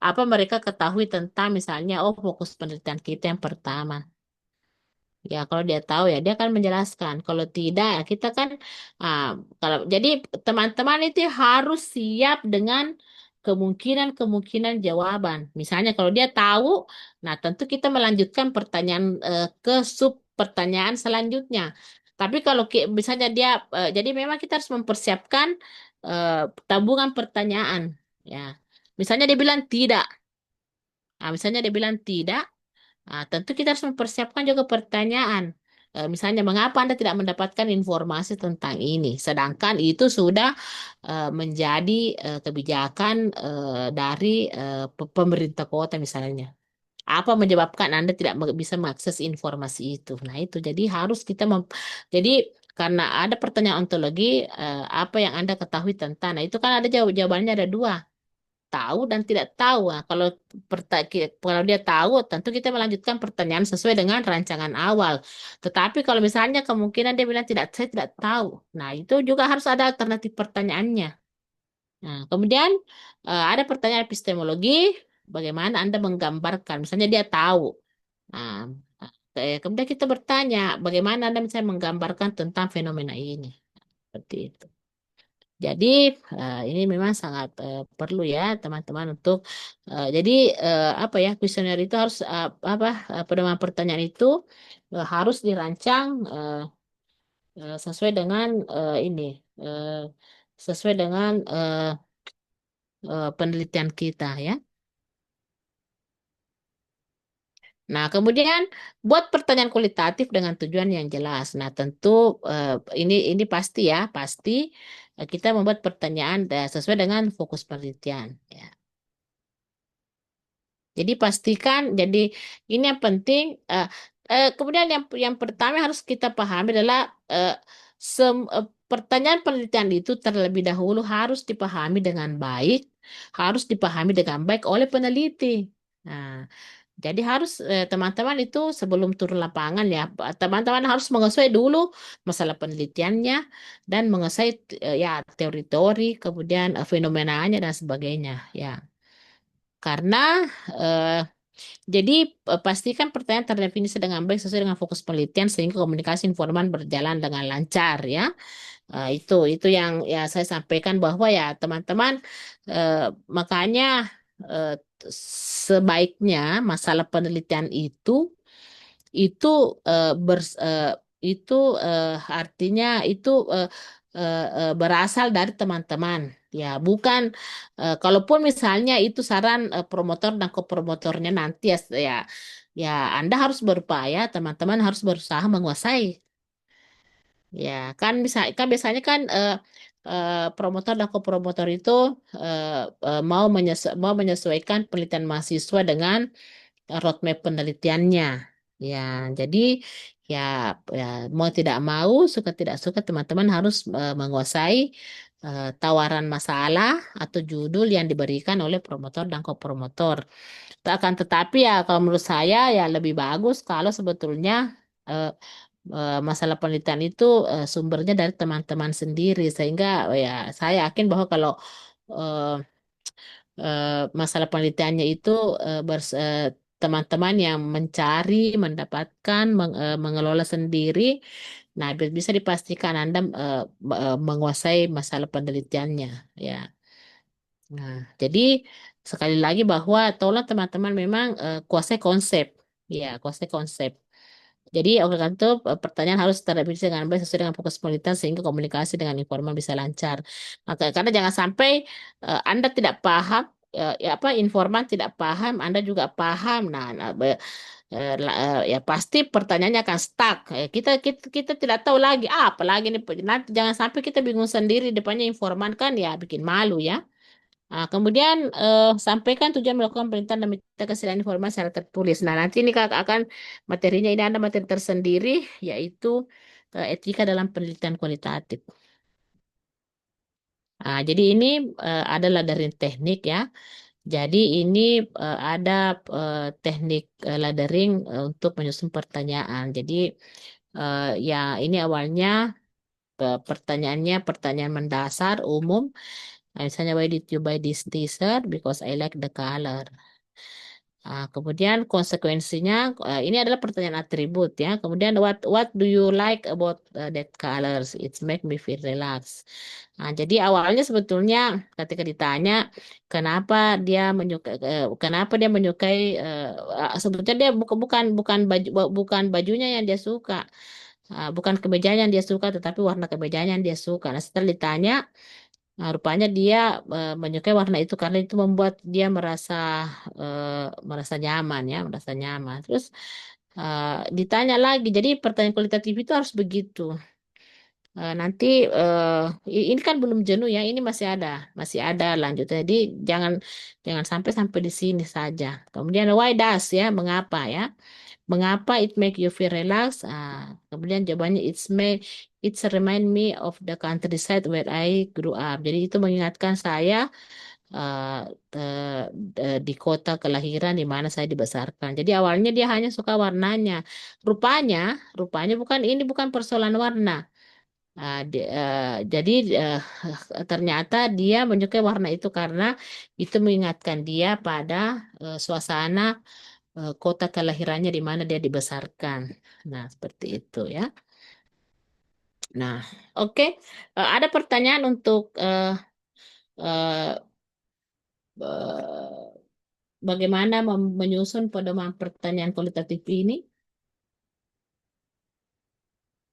apa mereka ketahui tentang misalnya fokus penelitian kita yang pertama. Ya, kalau dia tahu ya dia akan menjelaskan. Kalau tidak, ya kita kan ah, kalau jadi teman-teman itu harus siap dengan kemungkinan-kemungkinan jawaban. Misalnya kalau dia tahu, nah tentu kita melanjutkan pertanyaan ke sub pertanyaan selanjutnya. Tapi kalau misalnya dia jadi memang kita harus mempersiapkan tabungan pertanyaan ya. Misalnya dia bilang tidak. Misalnya dia bilang tidak. Tentu kita harus mempersiapkan juga pertanyaan. Misalnya, mengapa Anda tidak mendapatkan informasi tentang ini? Sedangkan itu sudah menjadi kebijakan dari pemerintah kota misalnya. Apa menyebabkan Anda tidak bisa mengakses informasi itu? Nah, itu jadi harus jadi karena ada pertanyaan ontologi, apa yang Anda ketahui tentang? Nah, itu kan ada jawabannya ada dua tahu dan tidak tahu. Nah, kalau dia tahu, tentu kita melanjutkan pertanyaan sesuai dengan rancangan awal. Tetapi kalau misalnya kemungkinan dia bilang tidak, saya tidak tahu. Nah, itu juga harus ada alternatif pertanyaannya. Nah, kemudian ada pertanyaan epistemologi, bagaimana Anda menggambarkan? Misalnya dia tahu. Nah, kemudian kita bertanya, bagaimana Anda misalnya menggambarkan tentang fenomena ini? Seperti itu. Jadi ini memang sangat perlu ya teman-teman untuk jadi apa ya kuesioner itu harus apa pedoman pertanyaan itu harus dirancang sesuai dengan ini eh, sesuai dengan penelitian kita ya. Nah, kemudian buat pertanyaan kualitatif dengan tujuan yang jelas. Nah, tentu ini pasti ya, pasti kita membuat pertanyaan sesuai dengan fokus penelitian. Ya. Jadi pastikan, jadi ini yang penting. Kemudian yang pertama harus kita pahami adalah pertanyaan penelitian itu terlebih dahulu harus dipahami dengan baik, harus dipahami dengan baik oleh peneliti. Nah, jadi harus teman-teman itu sebelum turun lapangan ya, teman-teman harus menguasai dulu masalah penelitiannya dan menguasai ya teori-teori, kemudian fenomenanya dan sebagainya ya. Karena eh, jadi pastikan pertanyaan terdefinisi dengan baik sesuai dengan fokus penelitian sehingga komunikasi informan berjalan dengan lancar ya. Itu yang ya saya sampaikan bahwa ya teman-teman eh, makanya eh, sebaiknya masalah penelitian itu eh, bers- eh, itu artinya itu berasal dari teman-teman. Ya, bukan kalaupun misalnya itu saran promotor dan kopromotornya nanti ya ya Anda harus berupaya, teman-teman harus berusaha menguasai. Ya, kan biasanya kan promotor dan kopromotor itu eh, mau menyesuaikan penelitian mahasiswa dengan roadmap penelitiannya. Ya, jadi ya, ya mau tidak mau, suka tidak suka, teman-teman harus menguasai tawaran masalah atau judul yang diberikan oleh promotor dan kopromotor. Akan tetapi ya, kalau menurut saya ya lebih bagus kalau sebetulnya eh, masalah penelitian itu sumbernya dari teman-teman sendiri, sehingga ya saya yakin bahwa kalau eh, masalah penelitiannya itu teman-teman yang mencari, mendapatkan, mengelola sendiri. Nah, bisa dipastikan Anda menguasai masalah penelitiannya, ya. Nah, jadi Sekali lagi bahwa tolong teman-teman memang kuasai konsep. Ya, kuasai konsep. Jadi oleh karena itu pertanyaan harus terdefinisi dengan baik sesuai dengan fokus prioritas sehingga komunikasi dengan informan bisa lancar. Maka karena jangan sampai Anda tidak paham, ya apa informan tidak paham, Anda juga paham. Ya pasti pertanyaannya akan stuck. Kita tidak tahu lagi apalagi nih, nanti jangan sampai kita bingung sendiri depannya informan kan ya bikin malu ya. Nah, kemudian sampaikan tujuan melakukan perintahan dan minta kesediaan informasi secara tertulis. Nah, nanti ini Kak akan materinya ini ada materi tersendiri yaitu etika dalam penelitian kualitatif. Nah, jadi ini adalah dari teknik ya. Jadi ini ada teknik laddering untuk menyusun pertanyaan. Jadi ya ini awalnya pertanyaannya pertanyaan mendasar umum. Misalnya why did you buy this t-shirt? Because I like the color. Kemudian konsekuensinya ini adalah pertanyaan atribut ya. Kemudian what do you like about that colors? It make me feel relaxed. Jadi awalnya sebetulnya ketika ditanya kenapa dia menyukai sebetulnya dia bukan bajunya yang dia suka. Bukan kemejanya yang dia suka tetapi warna kemejanya yang dia suka. Nah, setelah ditanya rupanya dia menyukai warna itu karena itu membuat dia merasa nyaman ya, merasa nyaman. Terus ditanya lagi, jadi pertanyaan kualitatif itu harus begitu. Nanti ini kan belum jenuh ya, ini masih ada lanjutnya. Jadi jangan jangan sampai di sini saja. Kemudian why does ya, mengapa ya? Mengapa it make you feel relaxed? Kemudian jawabannya it's remind me of the countryside where I grew up. Jadi itu mengingatkan saya uh, di kota kelahiran di mana saya dibesarkan. Jadi awalnya dia hanya suka warnanya. Rupanya, rupanya bukan persoalan warna. Jadi ternyata dia menyukai warna itu karena itu mengingatkan dia pada suasana kota kelahirannya di mana dia dibesarkan. Nah, seperti itu ya. Nah, oke. Ada pertanyaan untuk eh, eh, bagaimana menyusun pedoman pertanyaan kualitatif ini?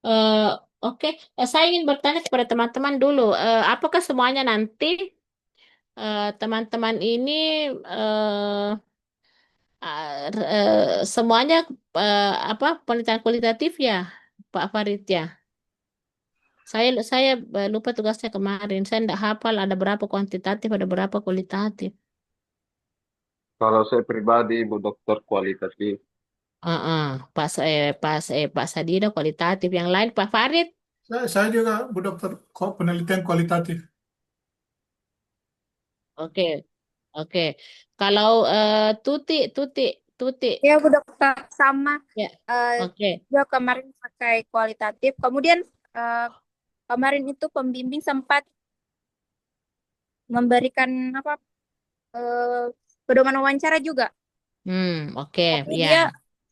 Eh, oke. Saya ingin bertanya kepada teman-teman dulu. Apakah semuanya nanti teman-teman ini eh, semuanya apa penelitian kualitatif ya, Pak Farid ya? Saya lupa tugasnya kemarin. Saya tidak hafal ada berapa kuantitatif, ada berapa kualitatif. Kalau saya pribadi, Bu Dokter kualitatif. Pak Sadida kualitatif. Yang lain Pak Farid. Saya juga, Bu Dokter, kok penelitian kualitatif. Oke, oke. Kalau Tuti, Ya, Bu Dokter, sama ya, eh, oke. juga kemarin pakai kualitatif. Kemudian eh, kemarin itu pembimbing sempat memberikan apa eh, pedoman wawancara juga. Oke, Tapi ya. dia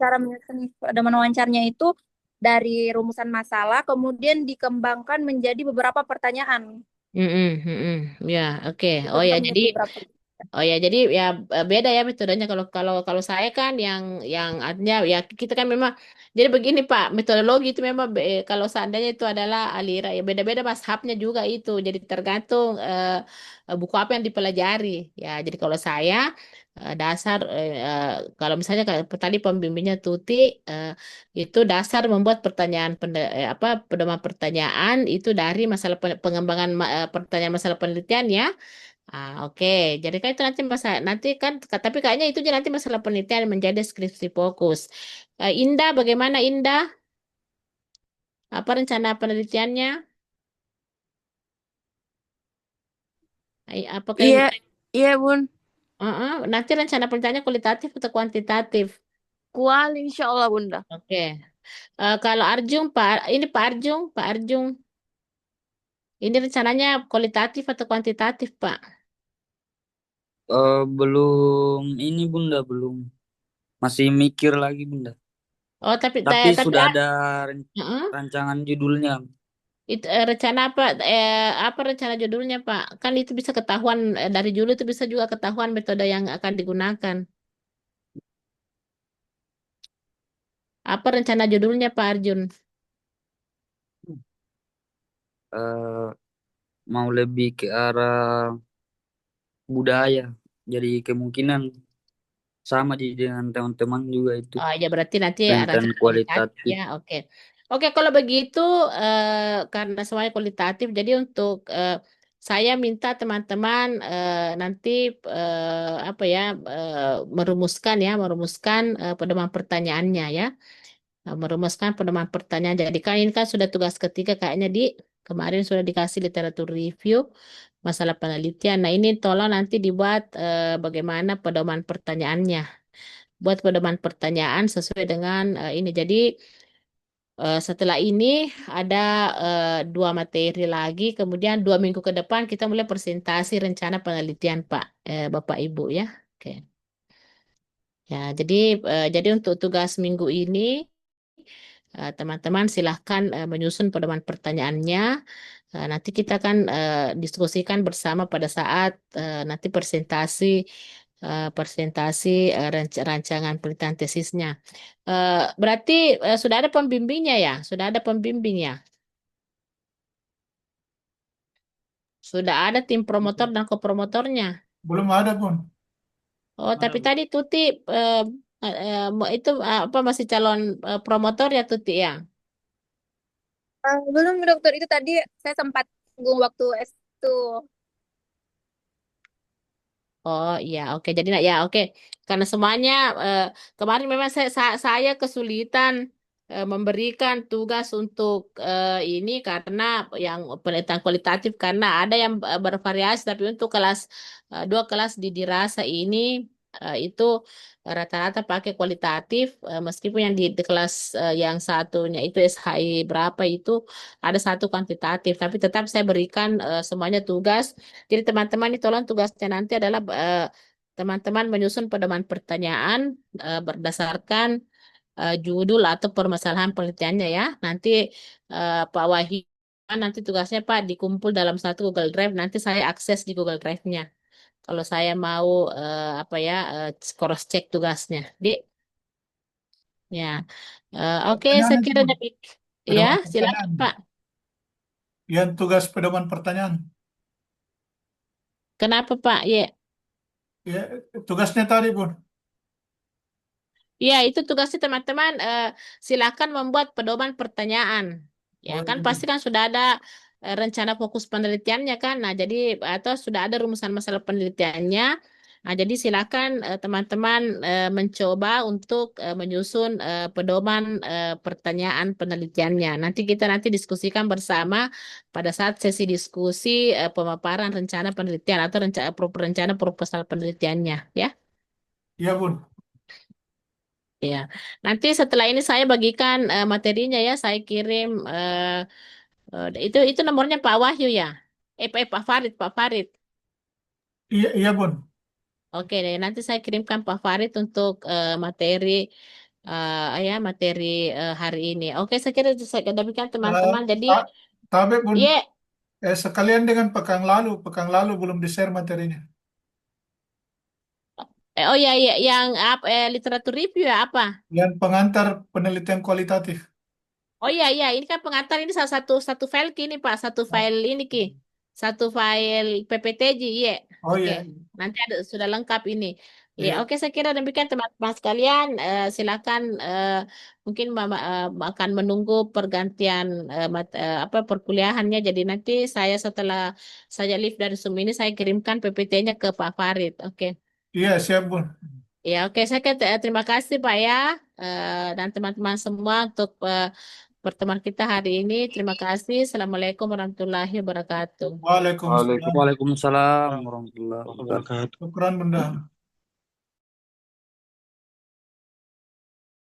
cara menyusun pedoman wawancaranya itu dari rumusan masalah, kemudian dikembangkan menjadi beberapa pertanyaan. Ya, oke. Itu Oh ya, jadi menjadi beberapa. Oh ya, jadi ya beda ya metodenya. Kalau kalau kalau saya kan yang artinya ya kita kan memang jadi begini Pak, metodologi itu memang kalau seandainya itu adalah aliran ya beda-beda mazhabnya juga itu. Jadi tergantung buku apa yang dipelajari. Ya, jadi kalau saya dasar kalau misalnya tadi pembimbingnya Tuti eh, itu dasar membuat apa pedoman pertanyaan itu dari masalah pengembangan pertanyaan masalah penelitian ya. Oke. Jadi kan itu nanti kan tapi kayaknya itu juga nanti masalah penelitian menjadi skripsi fokus. Indah, bagaimana Indah? Apa rencana penelitiannya? Apakah Iya, iya Bun. nanti rencana penelitiannya kualitatif atau kuantitatif? Kual insya Allah Bunda. Oke. Kalau Arjung, Pak Arjung, ini rencananya kualitatif atau kuantitatif, Pak? Belum ini Bunda, belum. Masih mikir lagi Bunda. Oh, Tapi tapi sudah ada Heeh. rancangan judulnya. Itu rencana apa? Apa rencana judulnya, Pak? Kan itu bisa ketahuan dari judul itu bisa juga ketahuan metode yang akan digunakan. Apa rencana judulnya, Pak Arjun? Eh, mau lebih ke arah budaya. Jadi kemungkinan sama dengan teman-teman juga itu Oh ya berarti nanti penelitian rencana kualitatif kualitatif. ya. Oke. Oke, kalau begitu karena semuanya kualitatif, jadi untuk saya minta teman-teman nanti apa ya merumuskan pedoman pertanyaannya ya. Merumuskan pedoman pertanyaan. Jadi kan ini kan sudah tugas ketiga kayaknya di kemarin sudah dikasih literatur review masalah penelitian. Nah, ini tolong nanti dibuat bagaimana pedoman pertanyaannya. Buat pedoman pertanyaan sesuai dengan ini. Jadi setelah ini ada dua materi lagi. Kemudian 2 minggu ke depan kita mulai presentasi rencana penelitian Pak, Bapak Ibu ya. Oke. Ya, jadi untuk tugas minggu ini teman-teman silahkan menyusun pedoman pertanyaannya. Nanti kita akan diskusikan bersama pada saat nanti presentasi rancangan penelitian tesisnya. Berarti sudah ada pembimbingnya ya? Sudah ada pembimbingnya? Sudah ada tim promotor dan kopromotornya? Belum ada pun. Oh, tapi tadi Tuti itu apa masih calon promotor ya Tuti ya? Belum dokter, itu tadi saya sempat tunggu waktu S2. Oh iya, oke. Jadi ya oke. Karena semuanya kemarin memang saya kesulitan memberikan tugas untuk ini karena yang penelitian kualitatif karena ada yang bervariasi tapi untuk kelas 2 kelas di dirasa ini itu rata-rata pakai kualitatif meskipun yang di kelas yang satunya itu SHI berapa itu ada satu kuantitatif tapi tetap saya berikan semuanya tugas jadi teman-teman ini tolong tugasnya nanti adalah teman-teman menyusun pedoman pertanyaan berdasarkan judul atau permasalahan penelitiannya ya. Nanti Pak Wahyu nanti tugasnya Pak dikumpul dalam satu Google Drive. Nanti saya akses di Google Drive-nya. Kalau saya mau apa ya cross check tugasnya. Ya. Oke, Pertanyaan saya itu kira pun. ya, Pedoman silakan pertanyaan. Pak. Yang tugas pedoman pertanyaan. Kenapa Pak? Ya. Ya, tugasnya tadi pun. Ya, itu tugasnya teman-teman. Silakan membuat pedoman pertanyaan. Ya, Oh kan iya. pasti kan sudah ada rencana fokus penelitiannya kan. Nah, jadi atau sudah ada rumusan masalah penelitiannya. Nah, jadi silakan teman-teman mencoba untuk menyusun pedoman pertanyaan penelitiannya. Nanti diskusikan bersama pada saat sesi diskusi pemaparan rencana penelitian atau rencana proposal penelitiannya, ya. Iya pun. Ya, nanti setelah ini saya bagikan materinya ya, saya kirim itu nomornya Pak Wahyu ya, Pak Farid, Pak Farid. Iya, iya pun. Oke deh, nanti saya kirimkan Pak Farid untuk materi ya materi hari ini. Oke, saya kira saya demikian Eh, teman-teman. Jadi, Ta- Tapi pun ya, sekalian dengan pekan lalu belum di-share materinya. oh ya, ya, yang apa literatur review ya apa? Yang pengantar penelitian kualitatif. Oh iya iya ini kan pengantar ini salah satu file Ki ini Pak, satu Oh, file ini Ki. Satu file PPTJ, iya. oh Oke. iya, Nanti ada sudah lengkap ini. Iya, iya, oke saya kira demikian teman-teman sekalian silakan mungkin akan menunggu pergantian apa perkuliahannya. Jadi nanti saya setelah saya leave dari Zoom ini saya kirimkan PPT-nya ke Pak Farid. Oke. iya siap pun. Ya, oke. Terima kasih Pak ya dan teman-teman semua untuk pertemuan kita hari ini. Terima kasih. Assalamualaikum warahmatullahi wabarakatuh. Waalaikumsalam. Waalaikumsalam. Waalaikumsalam warahmatullahi wabarakatuh. Syukran benda.